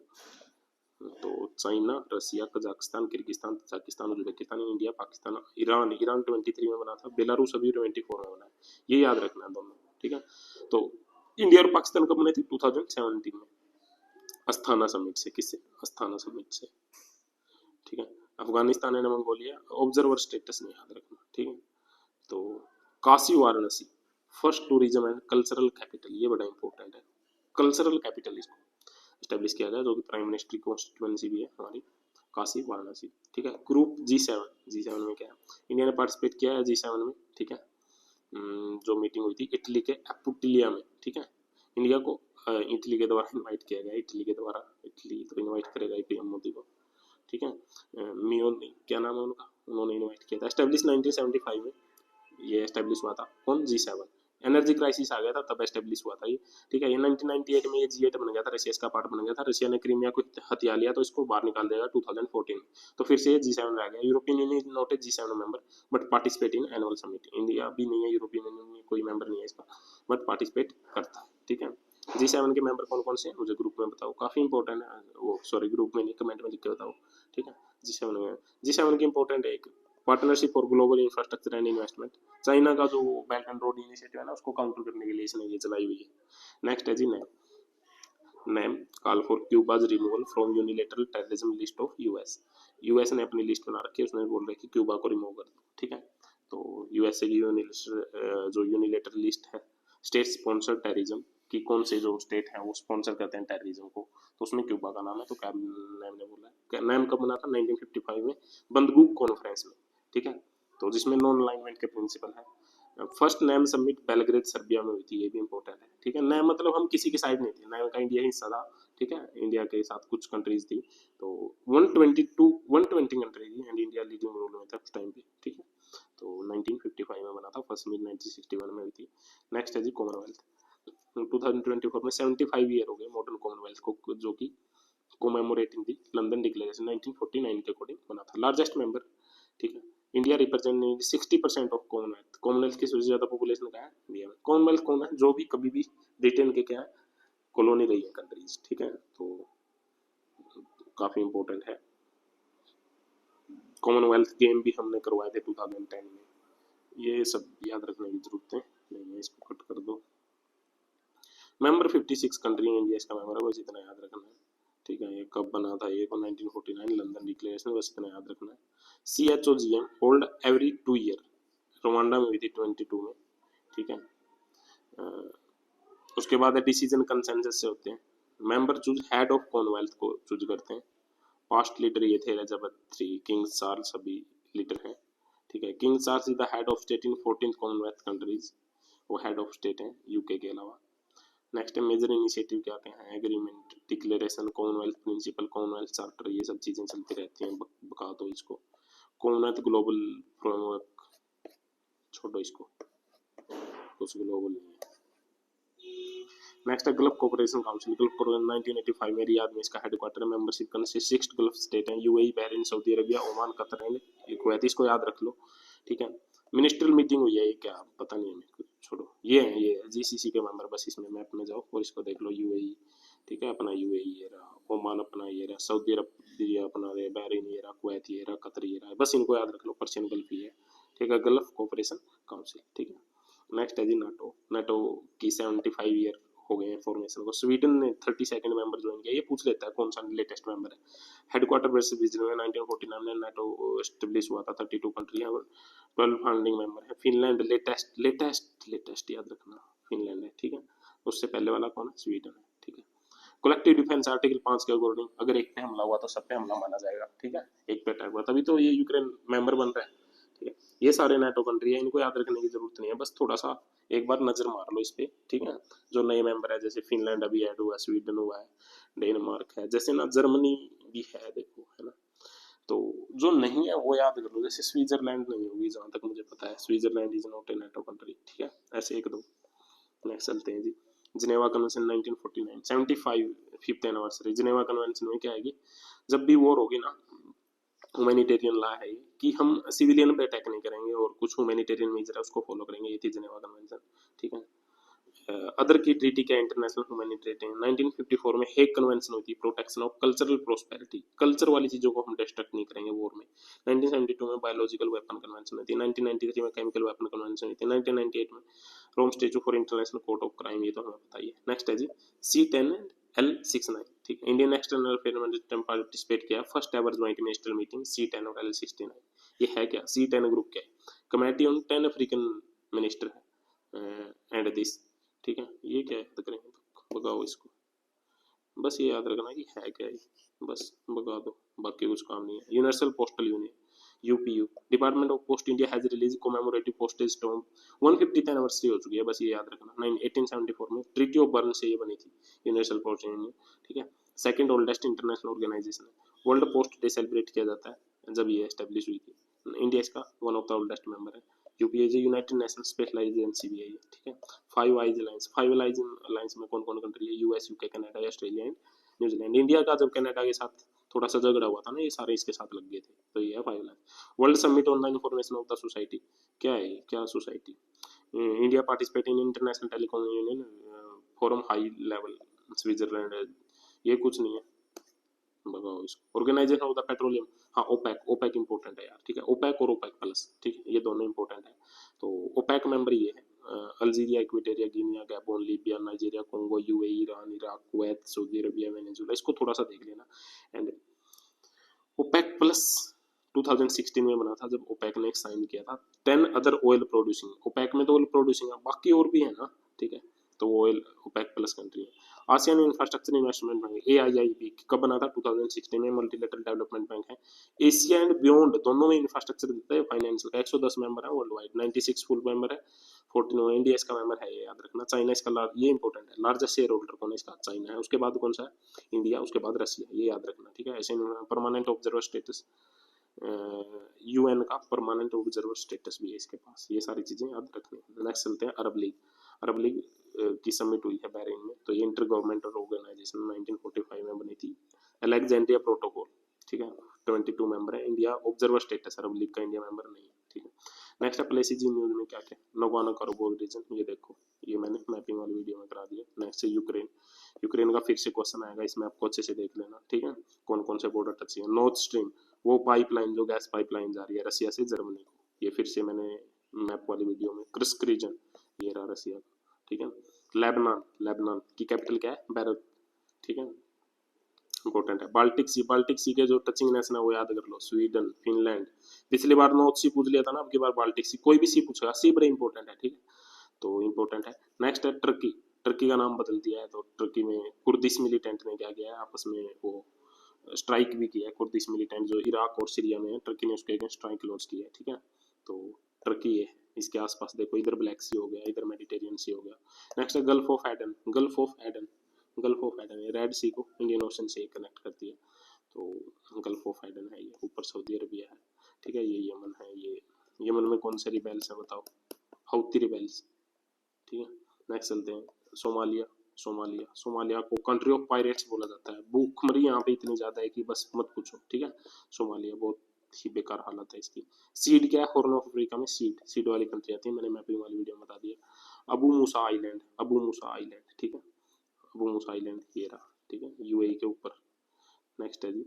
S1: तो China, Russia, Kazakhstan, Kyrgyzstan, Tajikistan, Uzbekistan, India, Pakistan, Iran, Iran 23 में बना था, बेलारूस अभी 24 में बना है, ये याद रखना है दोनों, ठीक है। तो इंडिया और पाकिस्तान कब बने थे, 2017 में, अस्थाना समिट से, किससे, अस्थाना समिट से, ठीक है। Afghanistan and Mongolia observer status में, याद रखना, ठीक है। तो Kashi Varanasi first tourism and cultural capital, ये बड़ा इंपॉर्टेंट है, कल्चरल कैपिटल इसको स्टेब्लिश किया गया, जो कि प्राइम मिनिस्टर की कॉन्स्टिट्यूएंसी भी है हमारी, काशी वाराणसी, ठीक है। ग्रुप G7, G7 में क्या है, इंडिया ने पार्टिसिपेट किया है G7 में, ठीक है। जो मीटिंग हुई थी इटली के अपुटिलिया में, ठीक है। इंडिया को इटली के द्वारा इनवाइट किया गया, इटली के द्वारा, इटली तो इनवाइट करेगा पीएम मोदी को, ठीक है। मियोन, क्या नाम है उनका, उन्होंने इनवाइट किया था। एस्टेब्लिश 1975 में ये एस्टेब्लिश हुआ था, कौन, G7। एनर्जी क्राइसिस आ गया था तब एस्टेब्लिश हुआ था ये, ठीक है। ये 1998 में ये G8 बन गया था, रशिया इसका पार्ट बन गया था, रशिया ने क्रीमिया को हथिया लिया तो इसको बाहर निकाल देगा 2014, तो फिर से ये G7 रह गया। European union is not A G7 member but participate in annual summit, India भी नहीं है यूरोपियन यूनियन में, कोई मेंबर नहीं है इसका, बट पार्टिसिपेट करता है, ठीक है। G7 के मेंबर कौन कौन से हैं, मुझे ग्रुप में बताओ, काफी इंपॉर्टेंट है वो, सॉरी ग्रुप में नहीं, कमेंट में लिख के बताओ, ठीक है। G7 में, G7 की इंपॉर्टेंट है एक, partnership for global infrastructure and investment, China का जो बेल्ट एंड रोड इनिशिएटिव है ना, उसको काउंटर करने के लिए इसने ये चलाई हुई है। नेक्स्ट है जी NAM, NAM call for Cuba's removal from unilateral terrorism list of US, US ने अपनी लिस्ट बना रखी है, उसने बोल रहा है कि क्यूबा को रिमूव कर दो, ठीक है। तो यूएसए की जो यूनिलेटरल लिस्ट है स्टेट स्पॉन्सर्ड टेररिज्म की, कौन से जो स्टेट हैं वो स्पॉन्सर करते हैं टेररिज्म को, तो उसमें क्यूबा का नाम है। तो क्या नैम ने बोला है, नैम कब बना था, 1955 में, बंदगुक कॉन्फ्रेंस में, ठीक है। तो जिसमें नॉन अलाइनमेंट के प्रिंसिपल है। First NAM summit Belgrade Serbia में हुई थी, ये भी इंपॉर्टेंट है, ठीक है। नैम मतलब हम किसी की साइड नहीं थे, नैम का इंडिया ही हिस्सा था, ठीक है। इंडिया के साथ कुछ कंट्रीज थी, तो 120 कंट्री थी एंड इंडिया लीडिंग रोल में था उस टाइम पे, ठीक है। तो 1955 में बना था, फर्स्ट मीट 1961 में हुई थी। नेक्स्ट है जी कॉमनवेल्थ, 2024 में 75 ईयर हो गए मॉडर्न कॉमनवेल्थ को, जो कि कोमेमोरेटिंग दी लंदन डिक्लेरेशन 1949 के अकॉर्डिंग बना था। लार्जेस्ट मेंबर, ठीक है। India represent 60% of Commonwealth, Commonwealth की सबसे ज्यादा पॉपुलेशन क्या है इंडिया में। कॉमनवेल्थ कौन है, जो भी कभी भी ब्रिटेन के क्या है कॉलोनी रही है कंट्रीज, ठीक है। तो काफी इंपॉर्टेंट है। कॉमनवेल्थ गेम भी हमने करवाए थे 2010 में, ये सब याद रखने की जरूरत है, नहीं है इसको कट कर दो। मेंबर 56 कंट्री इंडिया इसका मेंबर है, बस इतना याद रखना है, ठीक है। ये कब बना था, ये 1949 लंदन डिक्लेरेशन, बस इतना याद रखना है। CHOGM hold every 2 year, Rwanda में हुई थी 22 में, ठीक है। उसके बाद डिसीजन कंसेंसस से होते हैं। Member choose head of Commonwealth को चूज करते हैं। पास्ट लीडर ये थे एलिजाबेथ III, किंग चार्ल्स अभी लीडर हैं, ठीक है। King Charles is the head of state in 14 Commonwealth countries, वो हेड ऑफ स्टेट हैं यूके के अलावा। नेक्स्ट मेजर इनिशिएटिव क्या आते हैं, agreement, declaration, Commonwealth principle, Commonwealth charter, ये सब चीजें चलती रहती हैं, बका दो इसको। कॉमनवेल्थ ग्लोबल फ्रेमवर्क, छोड़ो इसको, कुछ ग्लोबल नहीं है। नेक्स्ट है gulf cooperation council. Gulf cooperation 1985 मेरी याद में इसका हेडक्वार्टर मेंबरशिप करने से 6 गल्फ स्टेट हैं, UAE, Bahrain, Saudi Arabia, Oman, Qatar and Kuwait. इसको याद रख लो, ठीक है। मिनिस्ट्रियल मीटिंग हुई है, ये क्या पता नहीं है मेरे को, छोड़ो। ये है, ये जीसीसी के मेंबर, बस इसमें मैप में जाओ और इसको देख लो। यूएई, ठीक है, अपना यूएई ये रहा, ओमान अपना ये रहा, सऊदी अरब ये अपना ये, बहरीन ये रहा, कुवैत ये रहा, कतर ये रहा, बस इनको याद रख लो। पर्शियन गल्फ ही है, ठीक है, गल्फ कोऑपरेशन काउंसिल, ठीक है। नेक्स्ट है जी नाटो। नाटो की 75 ईयर हो गए हैं फॉर्मेशन को। स्वीडन ने 32nd मेंबर ज्वाइन किया। ये पूछ लेता है कौन सा लेटेस्ट मेंबर है। हेडक्वार्टर बेस्ड विजन में 1949 में नाटो एस्टेब्लिश हुआ था। 32 कंट्री है, 12 फाउंडिंग मेंबर है। फिनलैंड लेटेस्ट लेटेस्ट लेटेस्ट याद रखना, फिनलैंड है, ठीक है। उससे पहले वाला कौन है? स्वीडन है, ठीक है। कलेक्टिव डिफेंस आर्टिकल 5 के अकॉर्डिंग अगर एक पे हमला हुआ तो सब पे हमला माना जाएगा, ठीक है। एक पे अटैक हुआ तभी तो ये यूक्रेन मेंबर बन रहा है, ठीक है। ये सारे नाटो कंट्री है, इनको याद रखने की जरूरत नहीं है, बस थोड़ा सा एक बार नजर मार लो इस पे, ठीक है। जो नए मेंबर है, जैसे फिनलैंड अभी ऐड हुआ है, स्वीडन हुआ है, डेनमार्क है, जैसे ना जर्मनी भी है, देखो, है ना। तो जो नहीं है वो याद कर लो, जैसे स्विट्जरलैंड नहीं होगी जहां तक मुझे पता है। Switzerland is not a NATO country, ठीक है। ऐसे एक दो। नेक्स्ट चलते हैं जी। Geneva convention 1949 75 fifth anniversary. Geneva convention में क्या है कि जब भी वॉर होगी ना, ह्यूमैनिटेरियन लॉ है ये कि हम सिविलियन पे अटैक नहीं करेंगे और कुछ ह्यूमैनिटेरियन मेजर है उसको फॉलो करेंगे। ये थी जिनेवा कन्वेंशन, ठीक है। अदर की ट्रीटी क्या, इंटरनेशनल ह्यूमैनिटेरियन 1954 में हेग कन्वेंशन हुई थी, protection of cultural prosperity. Culture वाली चीजों को हम डिस्ट्रक्ट नहीं करेंगे वॉर में। 1972 में बायोलॉजिकल वेपन कन्वेंशन हुई थी। 1993 में केमिकल वेपन कन्वेंशन हुई थी। 1998 में Rome statute for international court of crime, ये तो हमें पता ही है। नेक्स्ट है जी C10 L69, ठीक है। इंडियन एक्सटर्नल अफेयर मिनिस्टर ने पार्टिसिपेट किया first ever joint ministerial meeting C10 और L69। ये है क्या? C10 ग्रुप क्या है? कमेटी ऑन 10 अफ्रीकन मिनिस्टर है एंड दिस, ठीक है। ये क्या याद करेंगे तो भगाओ इसको, बस ये याद रखना कि है क्या ये, बस भगा दो, बाकी कुछ काम नहीं है। Universal postal union UPU, department of post India has release commemorative postage stamp 150th anniversary हो चुकी है, बस ये याद रखना। 1874 में ट्रीटी ऑफ बर्न से ये बनी थी यूनिवर्सल पोस्ट यूनियन, ठीक है। सेकंड ओल्डेस्ट इंटरनेशनल ऑर्गेनाइजेशन है। वर्ल्ड पोस्ट डे सेलिब्रेट किया जाता है जब ये एस्टेब्लिश हुई थी। इंडिया इसका one of the oldest member है। यूपीएजी यूनाइटेड नेशन स्पेशलाइज्ड एजेंसी भी है ये, ठीक है। Five eyes alliance, five eyes alliance में कौन कौन कंट्री है? US, UK, Canada, Australia and New Zealand. India का जब कनाडा के साथ थोड़ा सा झगड़ा हुआ था ना, ये सारे इसके साथ लग गए थे, तो ये है five alliance. World summit on the information of the society, क्या है ये? क्या society? India participate in international telecom union forum high level Switzerland, ये कुछ नहीं है, भगाओ इसको। ऑर्गेनाइजेशन ऑफ द पेट्रोलियम, हाँ ओपेक, ओपेक इंपॉर्टेंट है यार, ठीक है। ओपेक और ओपेक प्लस, ठीक है, ये दोनों इंपॉर्टेंट है। तो ओपेक मेंबर ये है Algeria, Equatorial, Guinea, Gabon, Libya, Nigeria, Congo, UAE, Iran, Iraq, Kuwait, Saudi Arabia, Venezuela, इसको थोड़ा सा देख लेना। एंड ओपेक प्लस 2016 में बना था जब ओपेक ने साइन किया था। 10 अदर ऑयल प्रोड्यूसिंग, ओपेक में तो ऑयल प्रोड्यूसिंग है, बाकी और भी है ना, ठीक है। तो ऑयल ओपेक प्लस कंट्री है। ASEAN infrastructure investment bank AIIB कब बना था? 2016 में। मल्टीलेटरल डेवलपमेंट बैंक है। एशिया एंड बियॉन्ड दोनों में इंफ्रास्ट्रक्चर देता है फाइनेंशियल का। 110 मेंबर है वर्ल्ड वाइड, 96 फुल मेंबर है, 14 इंडिया इसका मेंबर है, ये याद रखना। चाइना इसका ये इंपॉर्टेंट है, लार्जेस्ट शेयर होल्डर कौन है इसका? चाइना है। उसके बाद कौन सा है? इंडिया, उसके बाद रशिया, ये याद रखना, ठीक है। ऐसे परमानेंट ऑब्जर्वर स्टेटस, यूएन का परमानेंट ऑब्जर्वर स्टेटस भी है इसके पास। ये सारी चीजें याद रखनी। नेक्स्ट चलते हैं अरब लीग। अरब लीग की समिट हुई है बहरीन में, तो ये इंटर गवर्नमेंटल ऑर्गेनाइजेशन 1945 में बनी थी। अलेक्जेंड्रिया प्रोटोकॉल, ठीक है, 22 मेंबर है। इंडिया ऑब्जर्वर स्टेटस अरब लीग का इंडिया मेंबर नहीं है, ठीक है। नेक्स्ट है प्लेसिजी न्यूज में क्या क्या, नगोर्नो कराबाख रीजन, ये देखो, ये मैंने मैपिंग वाली वीडियो में करा दिया। नेक्स्ट है यूक्रेन। यूक्रेन का फिर से क्वेश्चन आएगा, इसमें आपको अच्छे से देख लेना, ठीक है, कौन कौन से बॉर्डर टच है। नॉर्थ स्ट्रीम, वो पाइपलाइन जो गैस पाइपलाइन जा रही है रसिया से जर्मनी को, ये फिर से मैंने मैप वाली वीडियो में। क्रिस्क रीजन, ये रहा रसिया का, ठीक है। लेबनान, लेबनान की कैपिटल क्या है? बैरूत, ठीक है, इंपॉर्टेंट है। बाल्टिक सी, बाल्टिक सी के जो टचिंग नेशन है वो याद कर लो, स्वीडन, फिनलैंड। पिछली बार नॉर्थ सी पूछ लिया था ना, अब की बार बाल्टिक सी, कोई भी सी पूछेगा, सी बड़े इंपॉर्टेंट है, ठीक है, तो इंपॉर्टेंट है। नेक्स्ट है टर्की। टर्की का नाम बदल दिया है, तो टर्की में कुर्दिश मिलिटेंट ने क्या किया है, आपस में वो स्ट्राइक भी किया है। कुर्दिश मिलिटेंट जो इराक और सीरिया में है, टर्की ने उसके अगेंस्ट स्ट्राइक लॉन्च किया है, ठीक है। तो टर्की है, इसके आसपास देखो, इधर ब्लैक सी हो गया, इधर मेडिटेरियन सी हो गया। नेक्स्ट है Gulf of Aden. Gulf of Aden, Gulf of Aden Red Sea को इंडियन ओशन से कनेक्ट करती है, तो गल्फ ऑफ एडन है ये। ऊपर सऊदी अरबिया है, ठीक है। ये यमन है, ये यमन में कौन से रिबेल्स है बताओ? हौती रिबेल्स, ठीक है। नेक्स्ट चलते हैं सोमालिया। सोमालिया, सोमालिया को कंट्री ऑफ पायरेट्स बोला जाता है। भूखमरी यहाँ पे इतनी ज्यादा है कि बस मत पूछो, ठीक है। सोमालिया बहुत ही बेकार हालत है इसकी। सीड क्या है, हॉर्न ऑफ अफ्रीका में सीड वाली कंट्री आती है, मैंने मैपिंग वाली वीडियो में बता दिया। अबू मूसा आइलैंड, अबू मूसा आइलैंड, ठीक है, अबू मूसा आइलैंड ये रहा, ठीक है, यूएई के ऊपर। नेक्स्ट है जी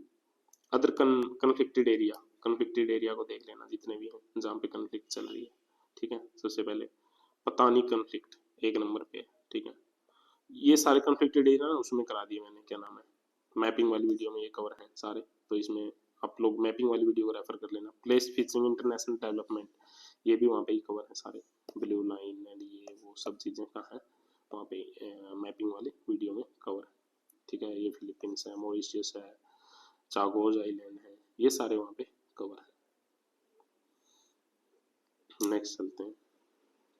S1: other conflicted area, conflicted area को देख लेना जितने भी हैं जहाँ पे कन्फ्लिक्ट चल रही है, ठीक है। सबसे पहले पतानी कन्फ्लिक्ट एक नंबर पे है, ठीक है। ये सारे कन्फ्लिक्टेड एरिया ना उसमें करा दिए मैंने, क्या नाम है, मैपिंग वाली वीडियो में ये कवर है सारे, तो इसमें आप लोग मैपिंग वाली वीडियो को रेफर कर लेना। प्लेस फीचरिंग इंटरनेशनल डेवलपमेंट, ये भी वहाँ पे ही कवर है सारे, ब्लू लाइन एंड ये वो सब चीज़ें कहाँ है वहाँ पे मैपिंग वाली वीडियो में कवर है, ठीक है। ये फिलीपींस है, मॉरिशस है, चागोज आइलैंड है, ये सारे वहाँ पे कवर है। नेक्स्ट चलते हैं,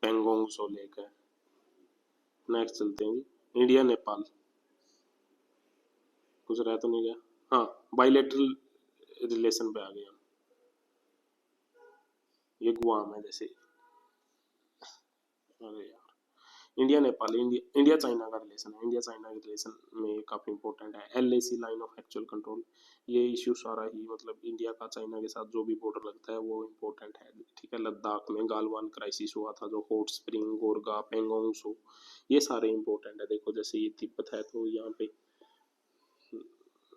S1: पेंगोंग सो लेक है। नेक्स्ट चलते हैं जी इंडिया नेपाल, कुछ रह तो नहीं गया, हाँ बाइलेटरल रिलेशन पे आ गए हम, ये गुआम है जैसे, अरे यार इंडिया नेपाल, इंडिया चाइना का रिलेशन है, इंडिया चाइना के रिलेशन में काफी इंपॉर्टेंट है। LAC line of actual control, ये इश्यू सारा ही मतलब इंडिया का चाइना के साथ जो भी बॉर्डर लगता है वो इम्पोर्टेंट है, ठीक है। लद्दाख में गालवान क्राइसिस हुआ था, जो हॉट स्प्रिंग, गोरगा, पेंगोंग सो, ये सारे इम्पोर्टेंट है। देखो जैसे ये तिब्बत है तो यहाँ पे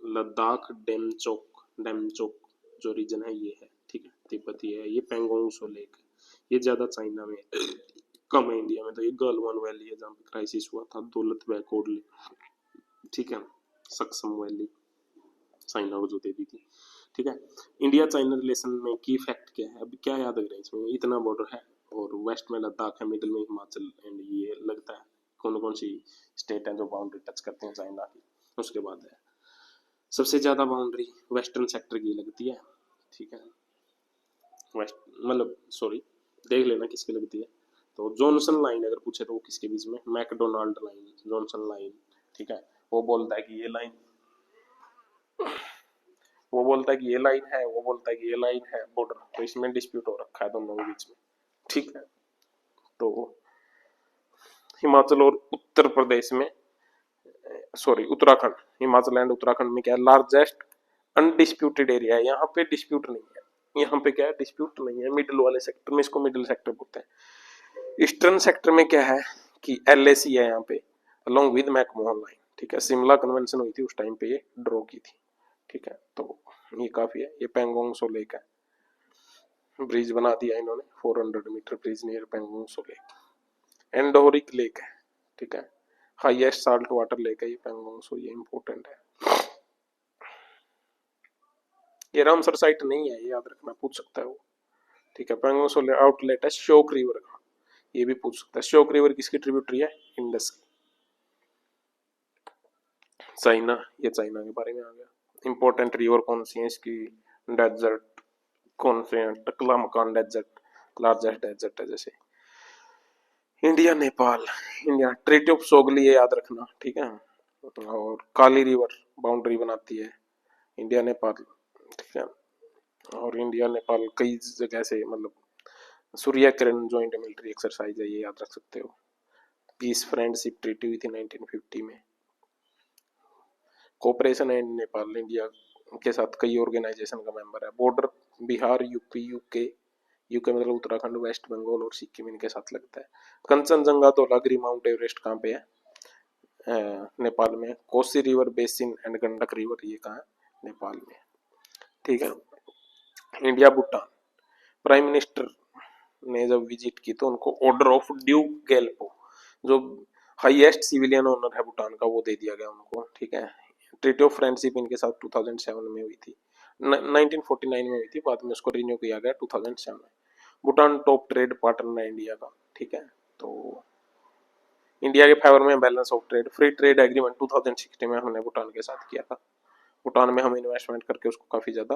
S1: लद्दाख डेमचोक जो रीजन है ये है, ठीक है, तिब्बती है। ये पेंगोंग सो लेक, ये ज्यादा चाइना में कम है, इंडिया में तो ये गलवान वैली है जहाँ पे क्राइसिस हुआ था, दौलत बेग ओडले, ठीक है, सक्सम वैली चाइना को जो दे दी थी, ठीक है। इंडिया चाइना रिलेशन में की फैक्ट क्या है, अभी क्या याद रख रहे हैं इसमें, इतना बॉर्डर है और वेस्ट में लद्दाख है, मिडिल में हिमाचल एंड ये लगता है कौन कौन सी स्टेट है जो बाउंड्री टच करते हैं चाइना की। उसके बाद है सबसे ज्यादा बाउंड्री वेस्टर्न सेक्टर की लगती है, ठीक है, वेस्ट मतलब सॉरी देख लेना किसकी लगती है। तो जॉनसन लाइन अगर पूछे तो वो किसके बीच में, मैकडोनाल्ड लाइन, जॉनसन लाइन, ठीक है। वो बोलता है कि ये लाइन, वो बोलता है कि ये लाइन है, वो बोलता है कि ये लाइन है बॉर्डर, तो इसमें डिस्प्यूट हो रखा है दोनों के बीच में, ठीक है। तो हिमाचल और उत्तर प्रदेश में, सॉरी उत्तराखंड, हिमाचल एंड उत्तराखंड में क्या है, लार्जेस्ट अनडिस्प्यूटेड एरिया है, यहाँ पे डिस्प्यूट नहीं है, यहाँ पे क्या है डिस्प्यूट नहीं है। मिडिल वाले सेक्टर में, इसको मिडिल सेक्टर बोलते हैं। ईस्टर्न सेक्टर में क्या है कि एलएसी है यहाँ पे अलोंग विद मैकमोहन लाइन, ठीक है। शिमला कन्वेंशन हुई थी उस टाइम पे ये ड्रॉ की थी, ठीक है। तो ये काफी है। ये पेंगोंग सो लेक है, ब्रिज बना दिया इन्होंने, 400 मीटर ब्रिज नियर पेंगोंग सो लेक। एंडोरिक लेक है, ठीक है, हाईएस्ट साल्ट वाटर लेक है ये पेंगोंग सो, ये इंपॉर्टेंट है। ये रामसर साइट नहीं है, ये याद रखना, पूछ सकता है वो, ठीक है। पेंगोंग सो आउटलेट है श्योक रिवर का, ये भी पूछ सकता है। श्योक रिवर किसकी ट्रिब्यूटरी है, इंडस की। चाइना, ये चाइना के बारे में आ गया। इंपॉर्टेंट रिवर कौन सी है इसकी, डेजर्ट कौन से हैं, टकला मकान डेजर्ट लार्जेस्ट डेजर्ट है जैसे। India Nepal, India treaty of Sugauli ये याद रखना, ठीक है। और काली रिवर बाउंड्री बनाती है इंडिया नेपाल, ठीक है। और इंडिया नेपाल कई जगह से मतलब Surya Kiran joint military exercise है, ये याद रख सकते हो। पीस फ्रेंडशिप ट्रीटी हुई थी 1950 में। कोऑपरेशन एंड नेपाल, इंडिया के साथ कई ऑर्गेनाइजेशन का मेंबर है। Border Bihar, UP, UK, UK मतलब उत्तराखंड, वेस्ट बंगाल और सिक्किम इनके साथ लगता है। कंचनजंगा, धौलागिरी, माउंट एवरेस्ट कहाँ पे है, नेपाल में। Kosi river basin and Gandak river ये कहाँ है, नेपाल में, ठीक है। इंडिया भूटान, प्राइम मिनिस्टर ने जब विजिट की तो उनको ऑर्डर ऑफ ड्यूक गेल्पो, जो हाईएस्ट सिविलियन ऑनर है भूटान का, वो दे दिया गया उनको, ठीक है। ट्रीटी ऑफ फ्रेंडशिप इनके साथ 2007 में हुई थी, 1949 में हुई थी, बाद में उसको रिन्यू किया गया 2007 में। भूटान टॉप ट्रेड पार्टनर है इंडिया का, ठीक है। तो इंडिया के फेवर में balance of trade, free trade agreement 2016 में हमने भूटान के साथ किया था। भूटान में हम इन्वेस्टमेंट करके उसको काफी ज्यादा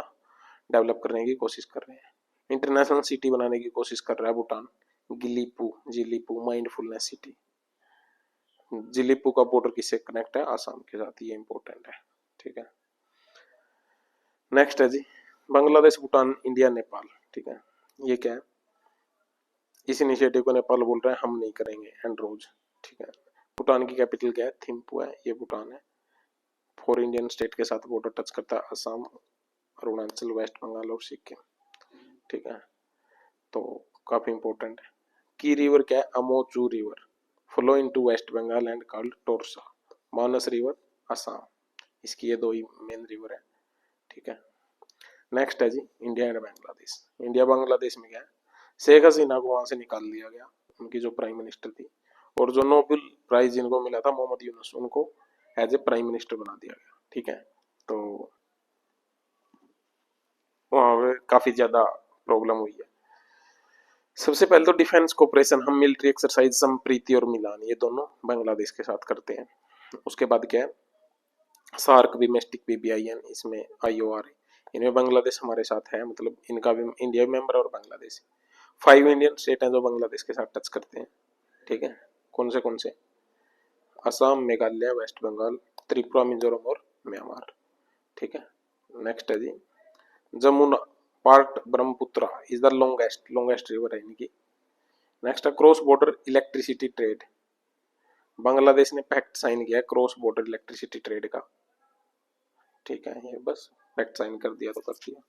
S1: डेवलप करने की कोशिश कर रहे हैं। इंटरनेशनल सिटी बनाने की कोशिश कर रहा है भूटान, जिलीपू माइंडफुलनेस सिटी। जिलीपू का बॉर्डर किससे कनेक्ट है, आसाम के साथ, ये इंपॉर्टेंट है, ठीक है। नेक्स्ट है जी बांग्लादेश, भूटान, इंडिया, नेपाल, ठीक है। ये क्या है, इस इनिशिएटिव को नेपाल बोल रहा है हम नहीं करेंगे, एंड्रोज, ठीक है। भूटान की कैपिटल क्या है? थिम्पू है, ये भूटान है। 4 इंडियन स्टेट के साथ बॉर्डर टच करता है, असम, अरुणाचल, वेस्ट बंगाल और सिक्किम। ठीक है, तो काफी इंपॉर्टेंट है। की रिवर क्या है? Amochu river, flow into West Bengal and called Torsa. Manas river, Assam. इसकी ये दो ही मेन रिवर है। ठीक है, नेक्स्ट है जी India and Bangladesh. India Bangladesh में क्या है? शेख हसीना को वहां से निकाल दिया गया, उनकी जो प्राइम मिनिस्टर थी, और जो नोबेल प्राइज जिनको मिला था मोहम्मद यूनुस, उनको एज ए प्राइम मिनिस्टर बना दिया गया। ठीक है, तो वहां पे काफी ज्यादा प्रॉब्लम हुई है। सबसे पहले तो डिफेंस कोऑपरेशन, हम मिलिट्री एक्सरसाइज संप्रीति और मिलान ये दोनों बांग्लादेश के साथ करते हैं। उसके बाद क्या है? सार्क बिमेस्टिक पीबीआईएन, इसमें आईओआर, इनमें बांग्लादेश हमारे साथ है, मतलब इनका भी इंडिया मेंबर और बांग्लादेश। 5 इंडियन स्टेट हैं जो बांग्लादेश के साथ टच करते हैं। ठीक है, कौन से? असम, मेघालय, वेस्ट बंगाल, त्रिपुरा, मिजोरम और म्यांमार। ठीक है, नेक्स्ट है जी Jamuna part Brahmaputra is the longest river है इनकी। नेक्स्ट है cross border electricity trade. Bangladesh ने पैक्ट साइन किया है क्रॉस बॉर्डर इलेक्ट्रिसिटी ट्रेड का। ठीक है, ये बस पैक्ट साइन कर दिया तो कर दिया।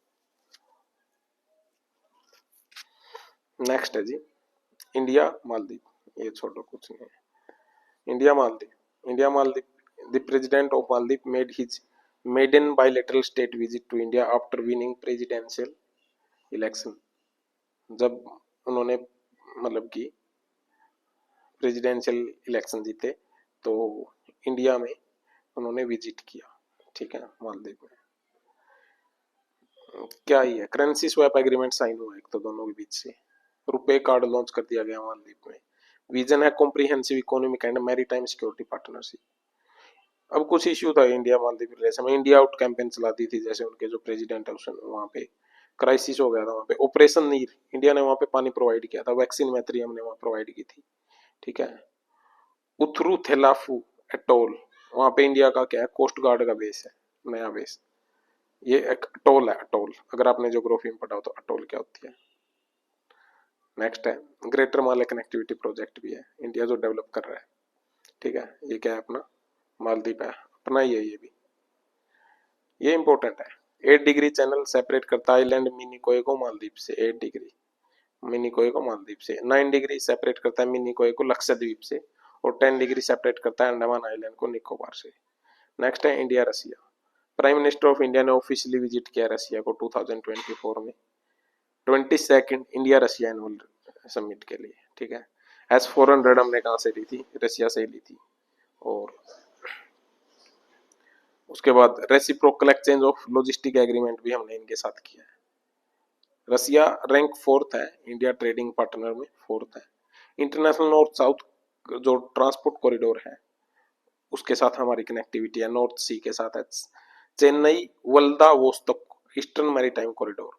S1: नेक्स्ट है जी इंडिया मालदीव, ये छोड़ो कुछ नहीं है। India Maldives, the president of Maldives made his maiden bilateral state visit to India after winning presidential election. जब उन्होंने मतलब कि प्रेसिडेंशियल इलेक्शन जीते तो इंडिया में उन्होंने विजिट किया। ठीक है, मालदीव में क्या ही है, करेंसी स्वैप एग्रीमेंट साइन हुआ एक तो दोनों के बीच से। रुपए कार्ड लॉन्च कर दिया गया मालदीव में। विजन है comprehensive economic and maritime security partnership. अब कुछ इश्यू था इंडिया मालदीव रिलेशन में, इंडिया आउट कैंपेन चलाती थी, जैसे उनके जो प्रेसिडेंट है उस वहां पे क्राइसिस हो गया था। वहां पे ऑपरेशन नीर, इंडिया ने वहां पे पानी प्रोवाइड किया था, वैक्सीन मैत्री हमने वहां प्रोवाइड की थी। ठीक है, उथरू थेलाफू एटोल, वहां पे इंडिया का क्या है? कोस्ट गार्ड का बेस है, नया बेस। ये एक अटोल है, अटोल, अगर आपने ज्योग्राफी में पढ़ा हो तो अटोल क्या होती है। नेक्स्ट है ग्रेटर माले कनेक्टिविटी प्रोजेक्ट भी है इंडिया जो डेवलप कर रहा है। ठीक है, ये क्या है? अपना मालदीव है, अपना ही है ये भी, ये इंपॉर्टेंट है। 8 डिग्री चैनल सेपरेट करता है आइलैंड मिनिकोय को मालदीव से। 8 डिग्री मिनिकोय को मालदीव से। 9 डिग्री सेपरेट करता है मिनिकोय को लक्षद्वीप से, और 10 डिग्री सेपरेट करता है अंडमान आइलैंड को निकोबार से। नेक्स्ट है India Russia. Prime minister of India ने ऑफिशियली विजिट किया रसिया को 2024 में। 22 इंडिया रसिया एनुअल समिट के लिए। ठीक है, S-400 हमने कहाँ से ली थी? रसिया से ली थी। और उसके बाद reciprocal exchange of logistic agreement भी हमने इनके साथ किया है। रसिया रैंक 4th है इंडिया ट्रेडिंग पार्टनर में, 4th है। इंटरनेशनल नॉर्थ साउथ जो ट्रांसपोर्ट कॉरिडोर है उसके साथ हमारी कनेक्टिविटी है, नॉर्थ सी के साथ है। चेन्नई वल्दा वोस्तक ईस्टर्न मैरीटाइम कॉरिडोर,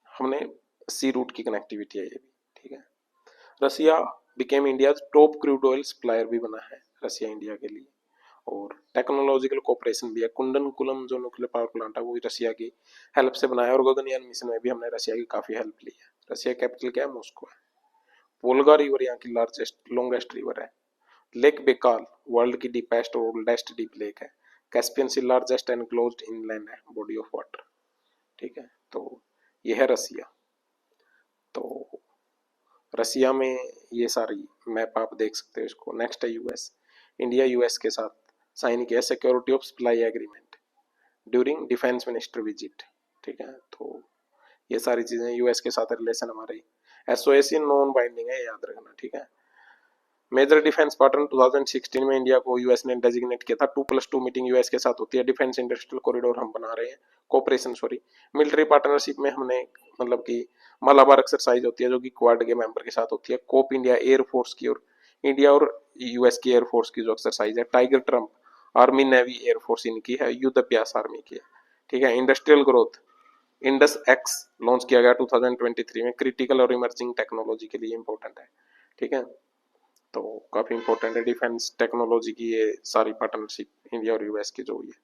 S1: हमने सी रूट की कनेक्टिविटी है ये भी। ठीक है, Russia became India top crude oil supplier भी बना है रसिया इंडिया के लिए। और टेक्नोलॉजिकल कोऑपरेशन भी है, कुंडनकुलम जो न्यूक्लियर पावर प्लांट है वो भी रसिया की हेल्प से बनाया, और गगनयान मिशन में भी हमने रसिया की काफी हेल्प ली है। रसिया कैपिटल क्या है? मॉस्को है। वोल्गा रिवर यहाँ की लार्जेस्ट लॉन्गेस्ट रिवर है। लेक बेकाल वर्ल्ड की डीपेस्ट और ओल्डेस्ट डीप लेक है। Caspian sea largest and closed inland है बॉडी ऑफ वाटर। ठीक है, तो ये है रसिया। तो रसिया में ये सारी मैप आप देख सकते हो इसको। नेक्स्ट है यूएस। इंडिया यूएस के साथ साइन किया security of supply agreement during defence minister visit. ठीक है, तो ये सारी चीजें यूएस के साथ रिलेशन हमारे एसओएसी नॉन बाइंडिंग है, याद रखना। ठीक है, मेजर डिफेंस पार्टनर 2016 में इंडिया को यूएस ने डेजिग्नेट किया था। 2+2 मीटिंग यूएस के साथ होती है। डिफेंस इंडस्ट्रियल कॉरिडोर हम बना रहे हैं, कोऑपरेशन सॉरी मिलिट्री पार्टनरशिप में हमने मतलब कि मालाबार एक्सरसाइज होती है जो कि क्वाड के मेंबर के साथ होती है। कोप इंडिया एयर फोर्स की और इंडिया और यूएस की एयरफोर्स की जो एक्सरसाइज है। Tiger Trump army navy air force इनकी है, युद्ध अभ्यास आर्मी की है। ठीक है, industrial growth Indus x launch किया गया 2023 में, क्रिटिकल और इमर्जिंग टेक्नोलॉजी के लिए इंपॉर्टेंट है। ठीक है, तो काफी इंपॉर्टेंट है डिफेंस टेक्नोलॉजी की ये सारी पार्टनरशिप इंडिया और यूएस की जो हुई है।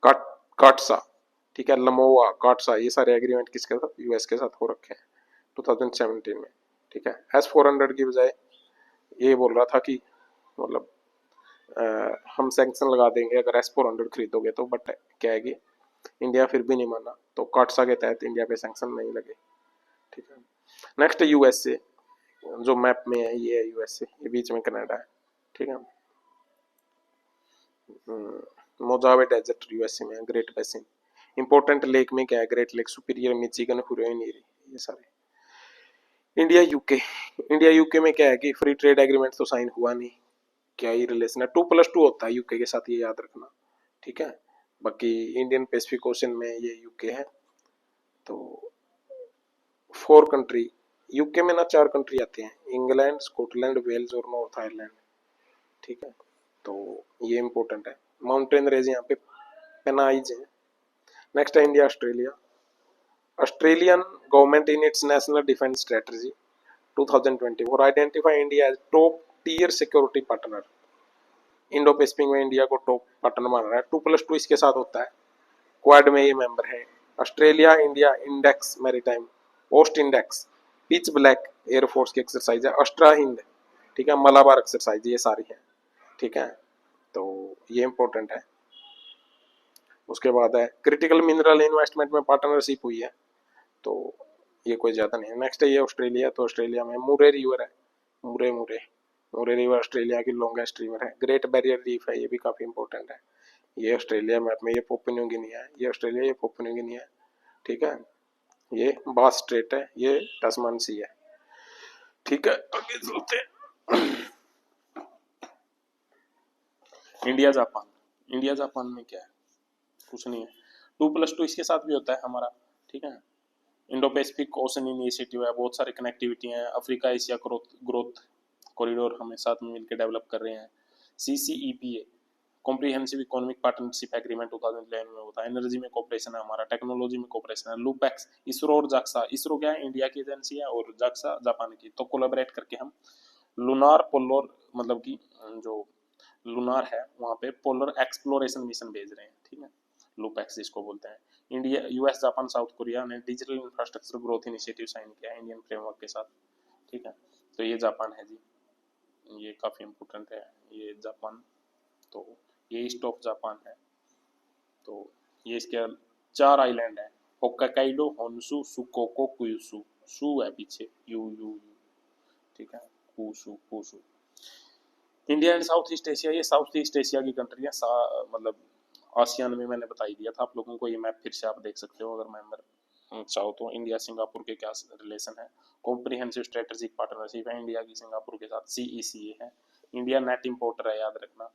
S1: काट काटसा, ठीक है, लमोवा, काटसा, ये सारे एग्रीमेंट किसके साथ? यूएस के साथ हो रखे हैं 2017 में। ठीक है, S-400 की बजाय ये बोल रहा था कि मतलब हम सैंक्शन लगा देंगे अगर S-400 खरीदोगे तो, बट क्या है कि इंडिया फिर भी नहीं माना, तो काटसा के तहत इंडिया पे सैंक्शन नहीं लगे। ठीक है, नेक्स्ट यूएसए, जो मैप में है ये है यूएसए, ये बीच में कनाडा है। ठीक है, मोजावे डेजर्ट यूएसए में, ग्रेट बेसिन, इंपॉर्टेंट लेक में क्या है, ग्रेट लेक सुपीरियर, मिचिगन, हुरोनिरी, ये सारे। इंडिया यूके, इंडिया यूके में क्या है कि फ्री ट्रेड एग्रीमेंट तो साइन हुआ नहीं, क्या ही रिलेशन है, 2+2 होता है यूके के साथ, ये याद रखना। ठीक है, बाकी इंडियन पैसिफिक ओशन में ये यूके है। तो 4 कंट्री, यूके में ना 4 कंट्री आते हैं, इंग्लैंड, स्कॉटलैंड, वेल्स और नॉर्थ आयरलैंड। ठीक है, तो ये इंपॉर्टेंट है। माउंटेन रेंज यहाँ पे पेनाइज है। नेक्स्ट है India Australia, Australian government in its national defence strategy 2024 identify India as top tier security partner. Indo Pacific में इंडिया को टॉप पार्टनर मान रहा है। 2+2 इसके साथ होता है, क्वाड में ये मेंबर है। Australia India index maritime, AUSINDEX, pitch black air force की एक्सरसाइज है, अस्ट्रा हिंद, ठीक है, मलाबार एक्सरसाइज, ये सारी है। ठीक है, तो ये इंपॉर्टेंट है। उसके बाद है क्रिटिकल मिनरल इन्वेस्टमेंट में पार्टनरशिप हुई है, तो ये कोई ज्यादा नहीं है। नेक्स्ट है ये ऑस्ट्रेलिया, तो ऑस्ट्रेलिया में मुरे रिवर है, मुरे मुरे मुरे रिवर ऑस्ट्रेलिया की लॉन्गेस्ट रिवर है। ग्रेट बैरियर रीफ है, ये भी काफी इंपॉर्टेंट है। ये ऑस्ट्रेलिया मैप में, ये पापुआ न्यू गिनी है, ये ऑस्ट्रेलिया, ये पापुआ न्यू गिनी है। ठीक है, ये बास स्ट्रेट है, ये टस्मान सी है। ठीक है, आगे चलते हैं। इंडिया जापान, इंडिया जापान में क्या है, कुछ नहीं है। 2+2 इसके साथ भी होता है हमारा। ठीक है, इंडो पैसिफिक ओशन इनिशिएटिव है, बहुत सारी कनेक्टिविटी है, अफ्रीका एशिया ग्रोथ कॉरिडोर हमें साथ में मिलकर डेवलप कर रहे हैं। CCEPA comprehensive economic partnership agreement 2011 में होता है। एनर्जी में कोऑपरेशन है हमारा, टेक्नोलॉजी में कोऑपरेशन है। लूपैक्स, इसरो और जाक्सा, इसरो क्या है, इंडिया की एजेंसी है, और जाक्सा जापान की, तो कोलैबोरेट करके हम लूनार पोलर, मतलब कि जो लूनार है वहाँ पे पोलर एक्सप्लोरेशन मिशन भेज रहे हैं। ठीक है, लूपैक्स जिसको बोलते हैं। India, US, Japan, South Korea ने digital infrastructure growth initiative sign किया है इंडियन फ्रेमवर्क के साथ। ठीक है, तो ये जापान है जी, ये काफ़ी इम्पोर्टेंट है ये जापान। तो ये ईस्ट ऑफ जापान है। तो ये इसके 4 आइलैंड है, होक्काइडो, होन्शु, सुकोको, क्यूशु, सु है पीछे, यू यू यू। ठीक है, कुशु कुशु। India and South East Asia, ये साउथ ईस्ट एशिया की कंट्री है, मतलब आसियान में मैंने बता ही दिया था आप लोगों को, ये मैप फिर से आप देख सकते हो अगर मेंबर चाहो तो। इंडिया सिंगापुर के क्या रिलेशन है, कॉम्प्रिहेंसिव स्ट्रेटेजिक पार्टनरशिप है इंडिया की सिंगापुर के साथ, CECA है। इंडिया नेट इंपोर्टर है, याद रखना।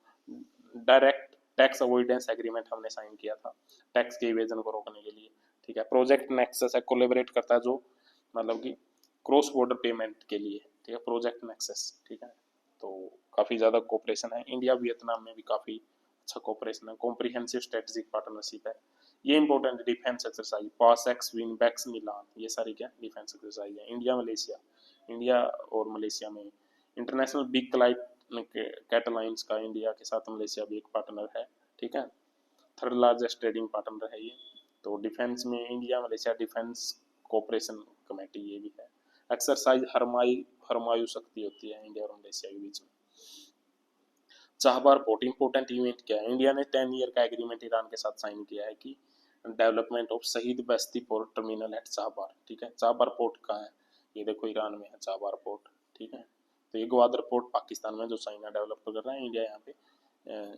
S1: डायरेक्ट टैक्स अवॉइडेंस एग्रीमेंट हमने साइन किया था टैक्स के इवेजन को रोकने के लिए। ठीक है, प्रोजेक्ट नेक्सस है, कोलेबरेट करता है जो मतलब कि क्रॉस बॉर्डर पेमेंट के लिए। ठीक है, प्रोजेक्ट नेक्सस। ठीक है, तो काफ़ी ज़्यादा कोऑपरेशन है। इंडिया वियतनाम में भी काफ़ी अच्छा कोऑपरेशन है। कॉम्प्रिहेंसिव स्ट्रेटेजिक पार्टनरशिप है। ये इंपॉर्टेंट डिफेंस एक्सरसाइज, पासएक्स, विनबैक्स, मिलान, ये सारी क्या डिफेंस एक्सरसाइज है। इंडिया मलेशिया, इंडिया और मलेशिया में इंटरनेशनल बिग कैट लाइन्स का इंडिया के साथ मलेशिया भी एक पार्टनर है। ठीक है, थर्ड लार्जेस्ट ट्रेडिंग पार्टनर है ये। तो डिफेंस में India Malaysia defence cooperation committee ये भी है। एक्सरसाइज हरमायु शक्ति होती है इंडिया और मलेशिया के बीच में। चाहबार पोर्ट, इंपोर्टेंट इवेंट क्या है, इंडिया ने 10 ईयर का एग्रीमेंट ईरान के साथ साइन किया है कि डेवलपमेंट ऑफ शहीद बस्ती पोर्ट टर्मिनल एट चाहबार। ठीक है, चाहबार पोर्ट कहाँ है, ये देखो ईरान में है चाहबार पोर्ट। ठीक है, तो ये ग्वादर पोर्ट पाकिस्तान में जो चाइना डेवलप कर रहा है, इंडिया यहाँ पे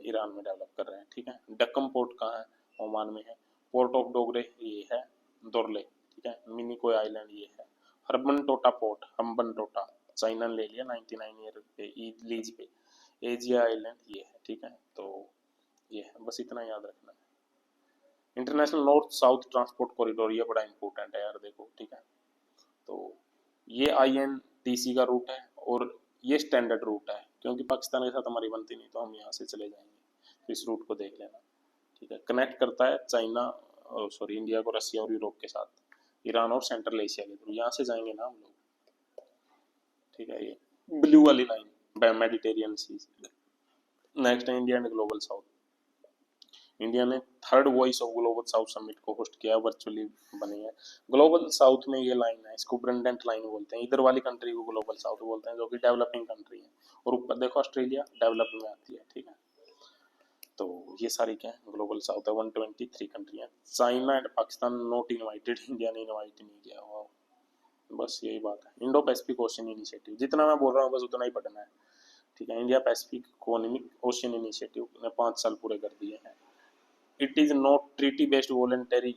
S1: ईरान में डेवलप कर रहे हैं। ठीक है, डक्कम पोर्ट कहाँ है, ओमान में है। पोर्ट ऑफ डोगरे ये है दोरले। ठीक है, मिनिकोय आइलैंड ये है। हरबन टोटा पोर्ट, हम्बन टोटा, चाइना ने ले लिया 99 ईयर पे लीज पे। एजिया आइलैंड ये है। ठीक है, तो ये है, बस इतना याद रखना है। International north south transport corridor, ये बड़ा इंपॉर्टेंट है यार, देखो। ठीक है, तो ये INTC का रूट है और ये स्टैंडर्ड रूट है, क्योंकि पाकिस्तान के साथ हमारी बनती नहीं तो हम यहाँ से चले जाएंगे, तो इस रूट को देख लेना। ठीक है, कनेक्ट करता है चाइना, सॉरी इंडिया को रसिया और यूरोप के साथ, ईरान और सेंट्रल एशिया के थ्रू, यहाँ से जाएंगे ना हम लोग। ठीक है, ये ब्लू वाली लाइन मेडिटेरियन सी। नेक्स्ट है India and global south, India ने third voice of global south summit को होस्ट किया, वर्चुअली बनी है। ग्लोबल साउथ में ये लाइन है, इसको ब्रंडेंट लाइन बोलते हैं, इधर वाली कंट्री को ग्लोबल साउथ बोलते हैं, जो कि डेवलपिंग कंट्री है। और ऊपर देखो ऑस्ट्रेलिया डेवलप में आती है। ठीक है, तो ये सारी क्या है, ग्लोबल साउथ है। 123 कंट्री है। China and Pakistan not invited, India ने इनवाइट नहीं किया हुआ। बस यही बात है। इंडो पैसिफिक ओशन इनिशिएटिव, जितना मैं बोल रहा हूँ बस उतना ही पढ़ना है, ठीक है। India Pacific economic ocean initiative ने 5 साल पूरे कर दिए हैं। It is not treaty based voluntary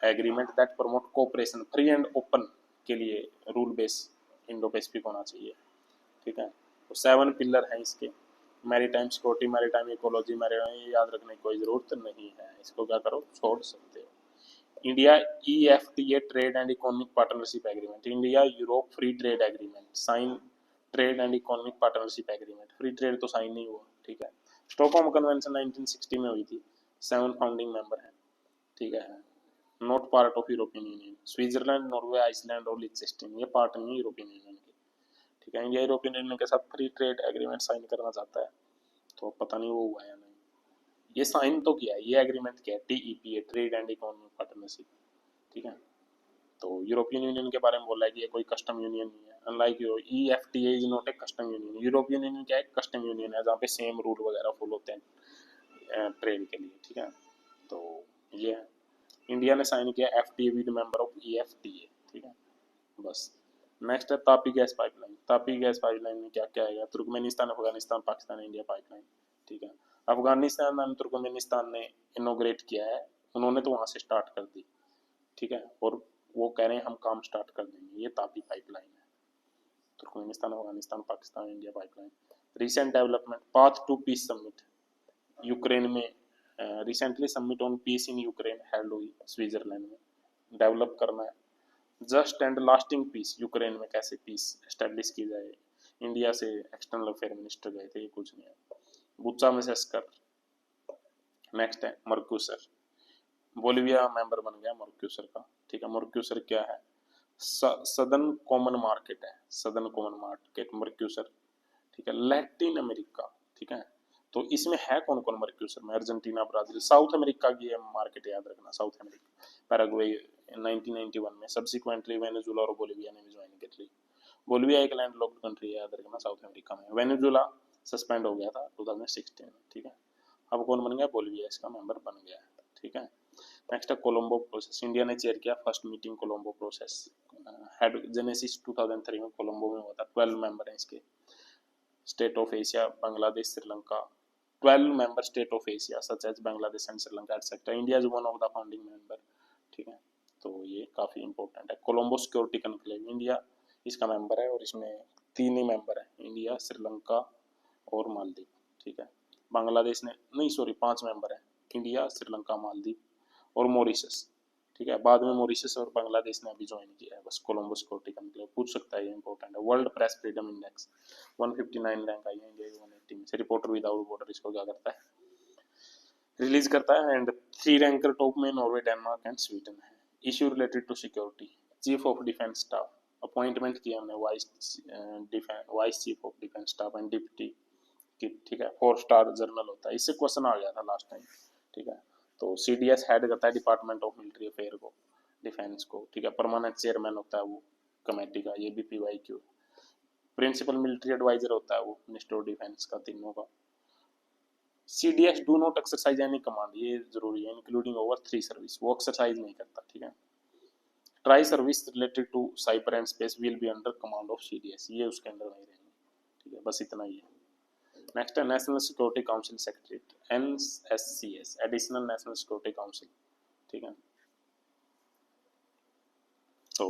S1: agreement that promote cooperation, free and open के लिए रूल बेस इंडो पैसिफिक होना चाहिए, ठीक है। तो 7 पिलर हैं इसके। Maritime security, maritime ecology, maritime, याद रखने की कोई जरूरत नहीं है, इसको क्या करो, छोड़ सकते हो। India EFTA trade and economic partnership agreement, India Europe free trade agreement sign, trade and economic partnership agreement, free trade तो साइन नहीं हुआ, ठीक है। स्टॉकहोम कन्वेंशन 1960 में हुई थी, 7 फाउंडिंग मेंबर हैं, ठीक है। Not part of European Union. Switzerland, Norway, Iceland और लिechtenstein ये पार्ट नहीं है यूरोपियन यूनियन के, ठीक है। इंडिया यूरोपियन यूनियन के साथ फ्री ट्रेड एग्रीमेंट साइन करना चाहता है, तो पता नहीं वो हुआ या नहीं। ये साइन तो किया है, ये एग्रीमेंट किया है, TEPA trade and economic partnership, ठीक है। तो यूरोपियन यूनियन के बारे में बोला है कि ये कोई कस्टम यूनियन नहीं है, unlike EFTA is not A custom union. European union क्या है, कस्टम यूनियन है, जहाँ पे सेम रूल वगैरह फॉलो होते हैं ट्रेड के लिए, ठीक है। तो ये है। इंडिया ने साइन किया FTA with member of EFTA, ठीक है। बस नेक्स्ट है Tapi gas pipeline. Tapi gas pipeline में क्या क्या आएगा, Turkmenistan, Afghanistan, Pakistan, India pipeline, ठीक है। अफगानिस्तान और तुर्कमेनिस्तान ने इनोग्रेट किया है, उन्होंने तो वहां से स्टार्ट कर दी, ठीक है। और वो कह रहे हैं हम काम स्टार्ट कर देंगे, ये तापी पाइपलाइन है। Turkmenistan, Afghanistan, Pakistan, India pipeline. Recent development, path to peace summit Ukraine में, recently summit on peace in Ukraine held हुई स्विट्जरलैंड में। डेवलप करना है just and lasting peace, Ukraine में कैसे पीस एस्टेब्लिश की जाए। इंडिया से एक्सटर्नल अफेयर मिनिस्टर गए थे, ये कुछ नहीं है। बुच्चा में सेस्कर। नेक्स्ट है मर्क्यूसर, बोलिविया मेंबर बन गया मर्क्यूसर का, ठीक है। मर्क्यूसर क्या है, सदर्न कॉमन मार्केट है, सदर्न कॉमन मार्केट मर्क्यूसर, ठीक है। लैटिन अमेरिका, ठीक है। तो इसमें है कौन कौन मर्क्यूसर में, अर्जेंटीना, ब्राजील। साउथ अमेरिका की मार्केट याद रखना, साउथ अमेरिका, पैराग्वे 1991 में, सब्सिक्वेंटली वेनेजुला और बोलिविया ने भी ज्वाइन कर ली। बोलिविया एक लैंडलॉक्ड कंट्री है, याद रखना, साउथ अमेरिका में। वेनेजुला सस्पेंड हो गया था 2016 में, ठीक है। अब कौन बन गया, बोलिविया इसका मेंबर बन गया है, ठीक है। नेक्स्ट है कोलंबो प्रोसेस, इंडिया ने चेयर किया first meeting Colombo process, head genesis 2003 में कोलंबो में हुआ था। 12 मेंबर हैं इसके। State of Asia, Bangladesh, Sri Lanka. 12 member state of Asia such as Bangladesh and Sri Lanka etc. India is one of the founding member, ठीक है। तो ये काफ़ी इंपॉर्टेंट है। कोलंबो सिक्योरिटी कन्क्लेव, इंडिया इसका मेंबर है और इसमें 3 ही मेंबर है, इंडिया, श्रीलंका और मालदीव, ठीक है। बांग्लादेश ने नहीं, सॉरी 5 मेंबर है, इंडिया, श्रीलंका, मालदीव और मॉरिशस, ठीक है। बाद में मॉरिशस और बांग्लादेश ने अभी ज्वाइन किया है। बस कोलंबो सिक्योरिटी कन्क्लेव पूछ सकता है, ये इंपॉर्टेंट है। World press freedom index 159 rank आई है, इंडिया 180 में से। रिपोर्टर विदाउट बॉर्डर इसको क्या करता है, रिलीज करता है। एंड 3 रैंकर टॉप में नॉर्वे, डेनमार्क एंड स्वीडन है। Issue related to security, chief of defence staff appointment किया हमने, vice chief of defence staff and deputy, ठीक है। 4 स्टार जर्नल होता है, इससे क्वेश्चन आ गया था लास्ट टाइम, ठीक है। तो CDS हेड करता है डिपार्टमेंट ऑफ मिलिट्री अफेयर को, डिफेंस को, ठीक है। परमानेंट चेयरमैन होता है वो कमेटी का, ये भी PYQ। प्रिंसिपल मिलिट्री एडवाइजर होता है वो मिनिस्टर ऑफ डिफेंस का, तीनों का। CDS do not exercise any command, ये जरूरी है, इंक्लूडिंग ओवर 3 सर्विस, वो एक्सरसाइज नहीं करता, ठीक है। Tri service related to cyber and space will be under command of CDS, ये उसके अंडर नहीं रहेंगे, ठीक है। बस इतना ही है। नेक्स्ट है national security council secretariat, NSCS, additional national security council, ठीक है। तो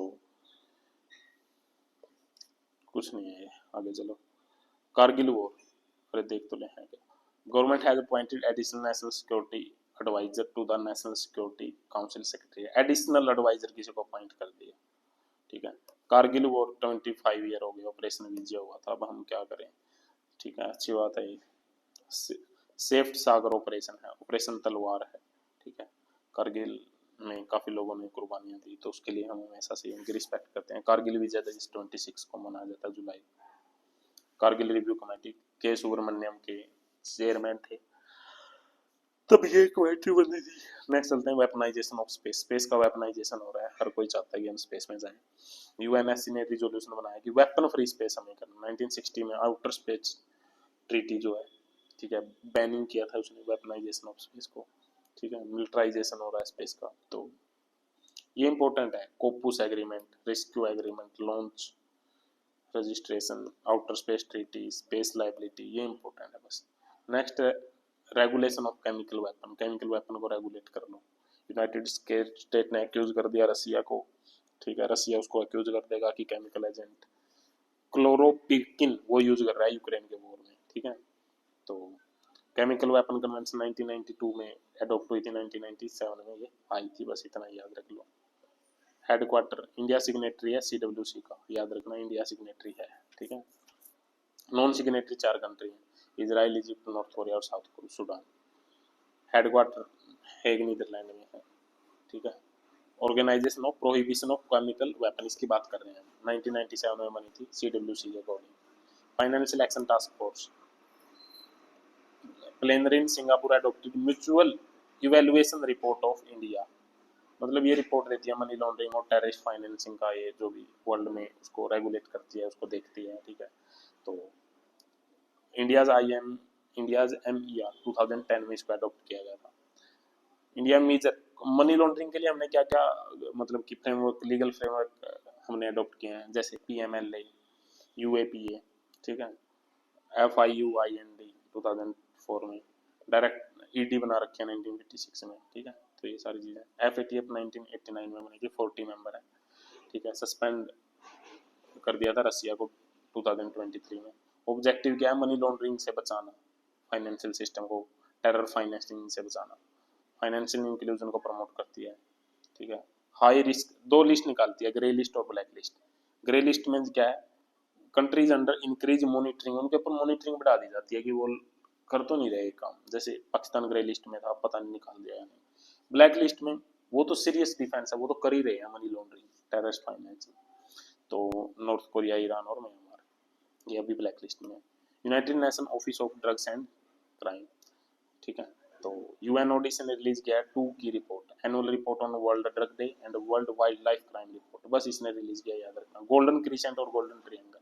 S1: कुछ नहीं है, आगे चलो। कारगिल वॉर, अरे देख तो ले हैं क्या। Government has appointed additional national security adviser to the national security council secretary, additional adviser किसी को अपॉइंट कर दिया, ठीक है। कारगिल वॉर 25 ईयर हो गए, ऑपरेशन विजय हुआ था, अब हम क्या करें, ठीक है। अच्छी बात है, सेफ्ट सागर ऑपरेशन है, ऑपरेशन तलवार है, ठीक है। कारगिल में काफ़ी लोगों ने कुर्बानियाँ दी, तो उसके लिए हम हमेशा से उनकी रिस्पेक्ट करते हैं। कारगिल विजय दिवस 26 को मनाया जाता है जुलाई। कारगिल रिव्यू कमेटी के सुब्रमण्यम के चेयरमैन थे, तब ये कमेटी बनी थी। नेक्स्ट चलते हैं वेपनाइजेशन ऑफ स्पेस, स्पेस का वेपनाइजेशन हो रहा है, हर कोई चाहता है कि हम स्पेस में जाएं। UNSC ने रिजोल्यूशन बनाया कि वेपन फ्री स्पेस हमें करना। 1960 में आउटर स्पेस ट्रीटी जो है ठीक है, बैनिंग किया था उसने वेपनाइजेशन ऑफ स्पेस को, ठीक है, मिलिटराइजेशन हो रहा है स्पेस का। तो ये इंपॉर्टेंट है, कोपुस agreement, rescue agreement, launch registration, outer space treaty, space liability, ये इंपॉर्टेंट है बस। नेक्स्ट है regulation of chemical weapon, chemical weapon को रेगुलेट कर लो। यूनाइटेड स्टेट ने एक्यूज कर दिया रसिया को, ठीक है, रसिया उसको एक्यूज कर देगा कि केमिकल एजेंट क्लोरोपिकिन वो यूज कर रहा है यूक्रेन के वॉर में, ठीक है। तो केमिकल वेपन कन्वेंशन 1992 में एडॉप्ट हुई थी, 1997 में ये आई थी, बस इतना याद रख लो। हेडक्वार्टर इंडिया सिग्नेटरी है CWC का, याद रखना इंडिया सिग्नेटरी है, ठीक है। नॉन सिग्नेटरी 4 कंट्री हैं, इजराइल, इजिप्ट, नॉर्थ कोरिया और South Sudan. Headquarter Hague Netherland में है, ठीक है। Organisation of prohibition of chemical weapon, इसकी बात कर रहे हैं, 1997 में बनी थी CWC के according. Financial action task force, plenary in Singapore adopted mutual evaluation report of India, मतलब ये रिपोर्ट देती है मनी लॉन्ड्रिंग और टेररिस्ट फाइनेंसिंग का, ये जो भी वर्ल्ड में उसको रेगुलेट करती है, उसको देखती है, ठीक है। तो इंडियाज MER 2010 में इसको अडॉप्ट किया गया था। इंडिया मेजर मनी लॉन्ड्रिंग के लिए हमने क्या क्या मतलब कि फ्रेमवर्क, लीगल फ्रेमवर्क हमने अडॉप्ट किए हैं, जैसे PMLA, UAPA, ठीक है, FIUIND 2004 में, डायरेक्ट ED बना रखे हैं 1956 में, ठीक है। तो ये सारी चीज़ें, FATF 1989 में बनी थी, 40 मेंबर है, ठीक है। सस्पेंड कर दिया था रसिया को 2023 में। ऑब्जेक्टिव क्या है, मनी लॉन्ड्रिंग से बचाना, फाइनेंशियल सिस्टम को टेरर फाइनेंसिंग से बचाना, फाइनेंशियल इंक्लूजन को प्रमोट करती है, ठीक है। हाई रिस्क 2 लिस्ट निकालती है, ग्रे लिस्ट और ब्लैक लिस्ट। ग्रे लिस्ट में क्या है, कंट्रीज अंडर इंक्रीज मॉनिटरिंग, उनके ऊपर मॉनिटरिंग बढ़ा दी जाती है कि वो कर तो नहीं रहे काम, जैसे पाकिस्तान ग्रे लिस्ट में था, पता नहीं निकाल दिया या नहीं। ब्लैक लिस्ट में वो तो सीरियस डिफेंस है, वो तो कर ही रहे हैं मनी लॉन्ड्रिंग, टेररिस्ट फाइनेंसिंग, तो नॉर्थ कोरिया, ईरान और म्यांमार, ये अभी ब्लैक लिस्ट में है। United nation office of drugs and crime, ठीक है। तो UNODC ने रिलीज किया है 2 की report, annual report on world drug day and world wild life crime report, बस इसने रिलीज किया, याद रखना। गोल्डन क्रिसेंट और गोल्डन ट्रायंगल,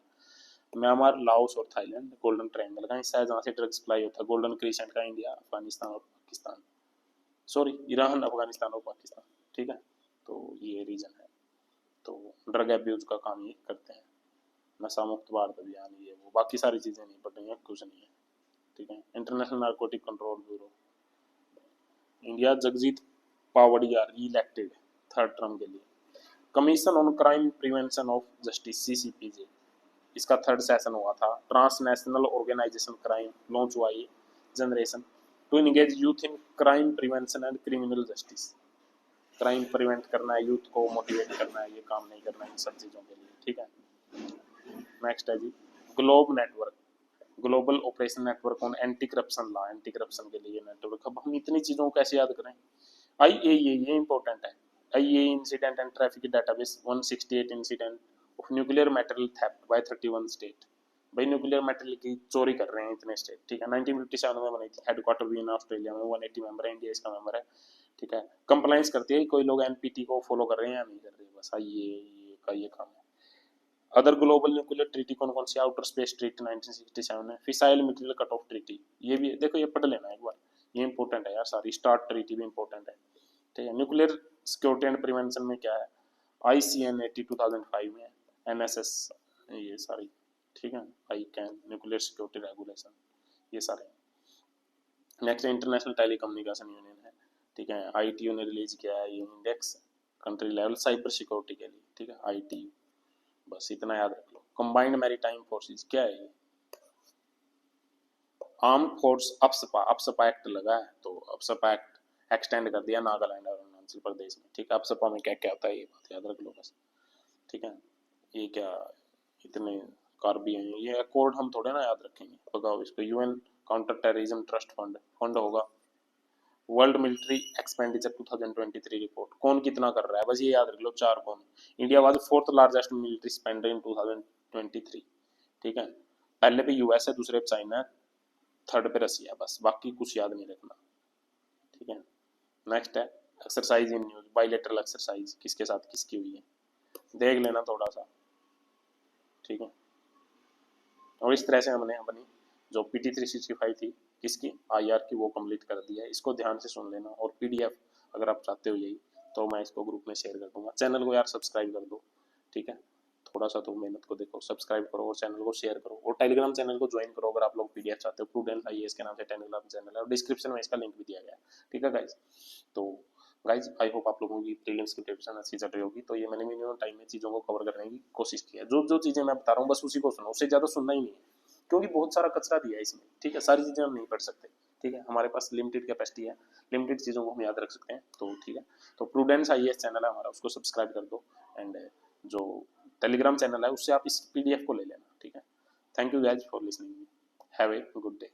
S1: म्यांमार, लाओस और थाईलैंड गोल्डन ट्रायंगल का हिस्सा है, जहाँ से ड्रग सप्लाई होता है। गोल्डन क्रिसेंट का इंडिया, अफगानिस्तान और पाकिस्तान, सॉरी ईरान, अफगानिस्तान और पाकिस्तान, ठीक है। तो ये रीजन है, तो ड्रग एब्यूज का काम ये करते हैं। नशा मुक्त भारत अभियान, ये वो बाकी सारी चीज़ें नहीं पढ़ रही हैं, कुछ नहीं है, ठीक है। International narcotic control bureau, India Jagjit Pavadia re elected 3rd term के लिए। Commission on crime prevention of justice CCPJ, इसका 3rd सेशन हुआ था। ट्रांसनेशनल ऑर्गेनाइजेशन क्राइम लॉन्च हुआ ये generation to engage youth in crime prevention and criminal justice, crime prevent करना है, यूथ को मोटिवेट करना है, ये काम नहीं करना है इन सब चीज़ों के लिए, ठीक है। नेक्स्ट है जी globe network, global operation network on anti corruption law, anti corruption के लिए नेटवर्क। अब हम इतनी चीज़ों को कैसे याद करें। IAEA, ये इंपॉर्टेंट है, IAEA incident and traffic database 168 incident of nuclear metal theft by 31 state, भाई न्यूक्लियर मेटल की चोरी कर रहे हैं इतने स्टेट, ठीक है। 1957 में बनी थी, हेडक्वार्टर भी इन ऑस्ट्रेलिया में, 180 मेंबर है, इंडिया इसका मेंबर है, ठीक है। कंप्लाइंस करती है, कोई लोग NPT को फॉलो कर रहे हैं या नहीं कर रहे, बस IAEA का ये काम है। अदर ग्लोबल न्यूक्लियर ट्रीटी कौन कौन सी, आउटर स्पेस ट्रीटी 1967 है, fissile material cut off treaty, ये भी देखो, ये पढ़ लेना एक बार, ये इंपॉर्टेंट है यार सारी। स्टार्ट ट्रीटी भी इंपॉर्टेंट है, ठीक है। न्यूक्लियर सिक्योरिटी एंड प्रिवेंशन में क्या है, ICN80 2005 में, NSS, ये सारी, ठीक है। ICAN न्यूक्लियर सिक्योरिटी रेगुलेशन, ये सारे। नेक्स्ट इंटरनेशनल टेलीकम्युनिकेशन यूनियन है, ठीक है। ITU ने रिलीज किया है ये index country level cyber security के लिए, ठीक है, ITU, बस इतना याद रख लो। कंबाइंड मैरीटाइम फोर्सेस क्या है ये, आर्म फोर्स अप्सपा, अप्सपा एक्ट लगा है, तो अप्सपा एक्ट एक्सटेंड कर दिया नागालैंड और अरुणाचल प्रदेश में, ठीक है। अप्सपा में क्या क्या होता है ये बात याद रख लो बस, ठीक है। ये क्या इतने कार भी हैं, ये अकॉर्ड हम थोड़े ना याद रखेंगे, बताओ इसको। UN counter terrorism trust fund होगा। वर्ल्ड मिलिट्री एक्सपेंडिचर 2023 रिपोर्ट, कौन कितना कर रहा है, बस ये याद रख लो 4 कौन। India was 4th largest military spender in 2023, ठीक है। पहले पे US है, दूसरे पे चाइना है, 3rd पे रसिया, बस बाकी कुछ याद नहीं रखना, ठीक है। नेक्स्ट है exercise in news, bilateral exercise किसके साथ किसकी हुई है, देख लेना थोड़ा सा, ठीक है। और इस तरह से हमने अपनी जो PT 365 थी किसकी, IR की, वो कंप्लीट कर दिया है। इसको ध्यान से सुन लेना, और PDF अगर आप चाहते हो यही, तो मैं इसको ग्रुप में शेयर कर दूंगा। चैनल को यार सब्सक्राइब कर दो, ठीक है, थोड़ा सा तो मेहनत को देखो, सब्सक्राइब करो और चैनल को शेयर करो, और टेलीग्राम चैनल को ज्वाइन करो अगर आप लोग PDF चाहते हो। प्रूडेंस IAS के नाम से टेलीग्राम चैनल है, और डिस्क्रिप्शन में इसका लिंक भी दिया गया है, ठीक है गाइज। तो गाइज आई होप आप लोगों की प्रीलिम्स की प्रिपरेशन अच्छी चल रही होगी। तो ये मैंने मिनिमम टाइम में चीज़ों को कवर करने की कोशिश की है। जो जो चीज़ें मैं बता रहा हूँ बस उसी को सुनो, उससे ज़्यादा सुनना ही नहीं है, क्योंकि बहुत सारा कचरा दिया है इसमें, ठीक है, सारी चीज़ें हम नहीं पढ़ सकते, ठीक है, हमारे पास लिमिटेड कैपेसिटी है, लिमिटेड चीज़ों को हम याद रख सकते हैं, तो ठीक है। तो प्रूडेंस IAS चैनल है हमारा, उसको सब्सक्राइब कर दो, एंड जो टेलीग्राम चैनल है उससे आप इस PDF को ले लेना, ठीक है। Thank you guys for listening, have a good day.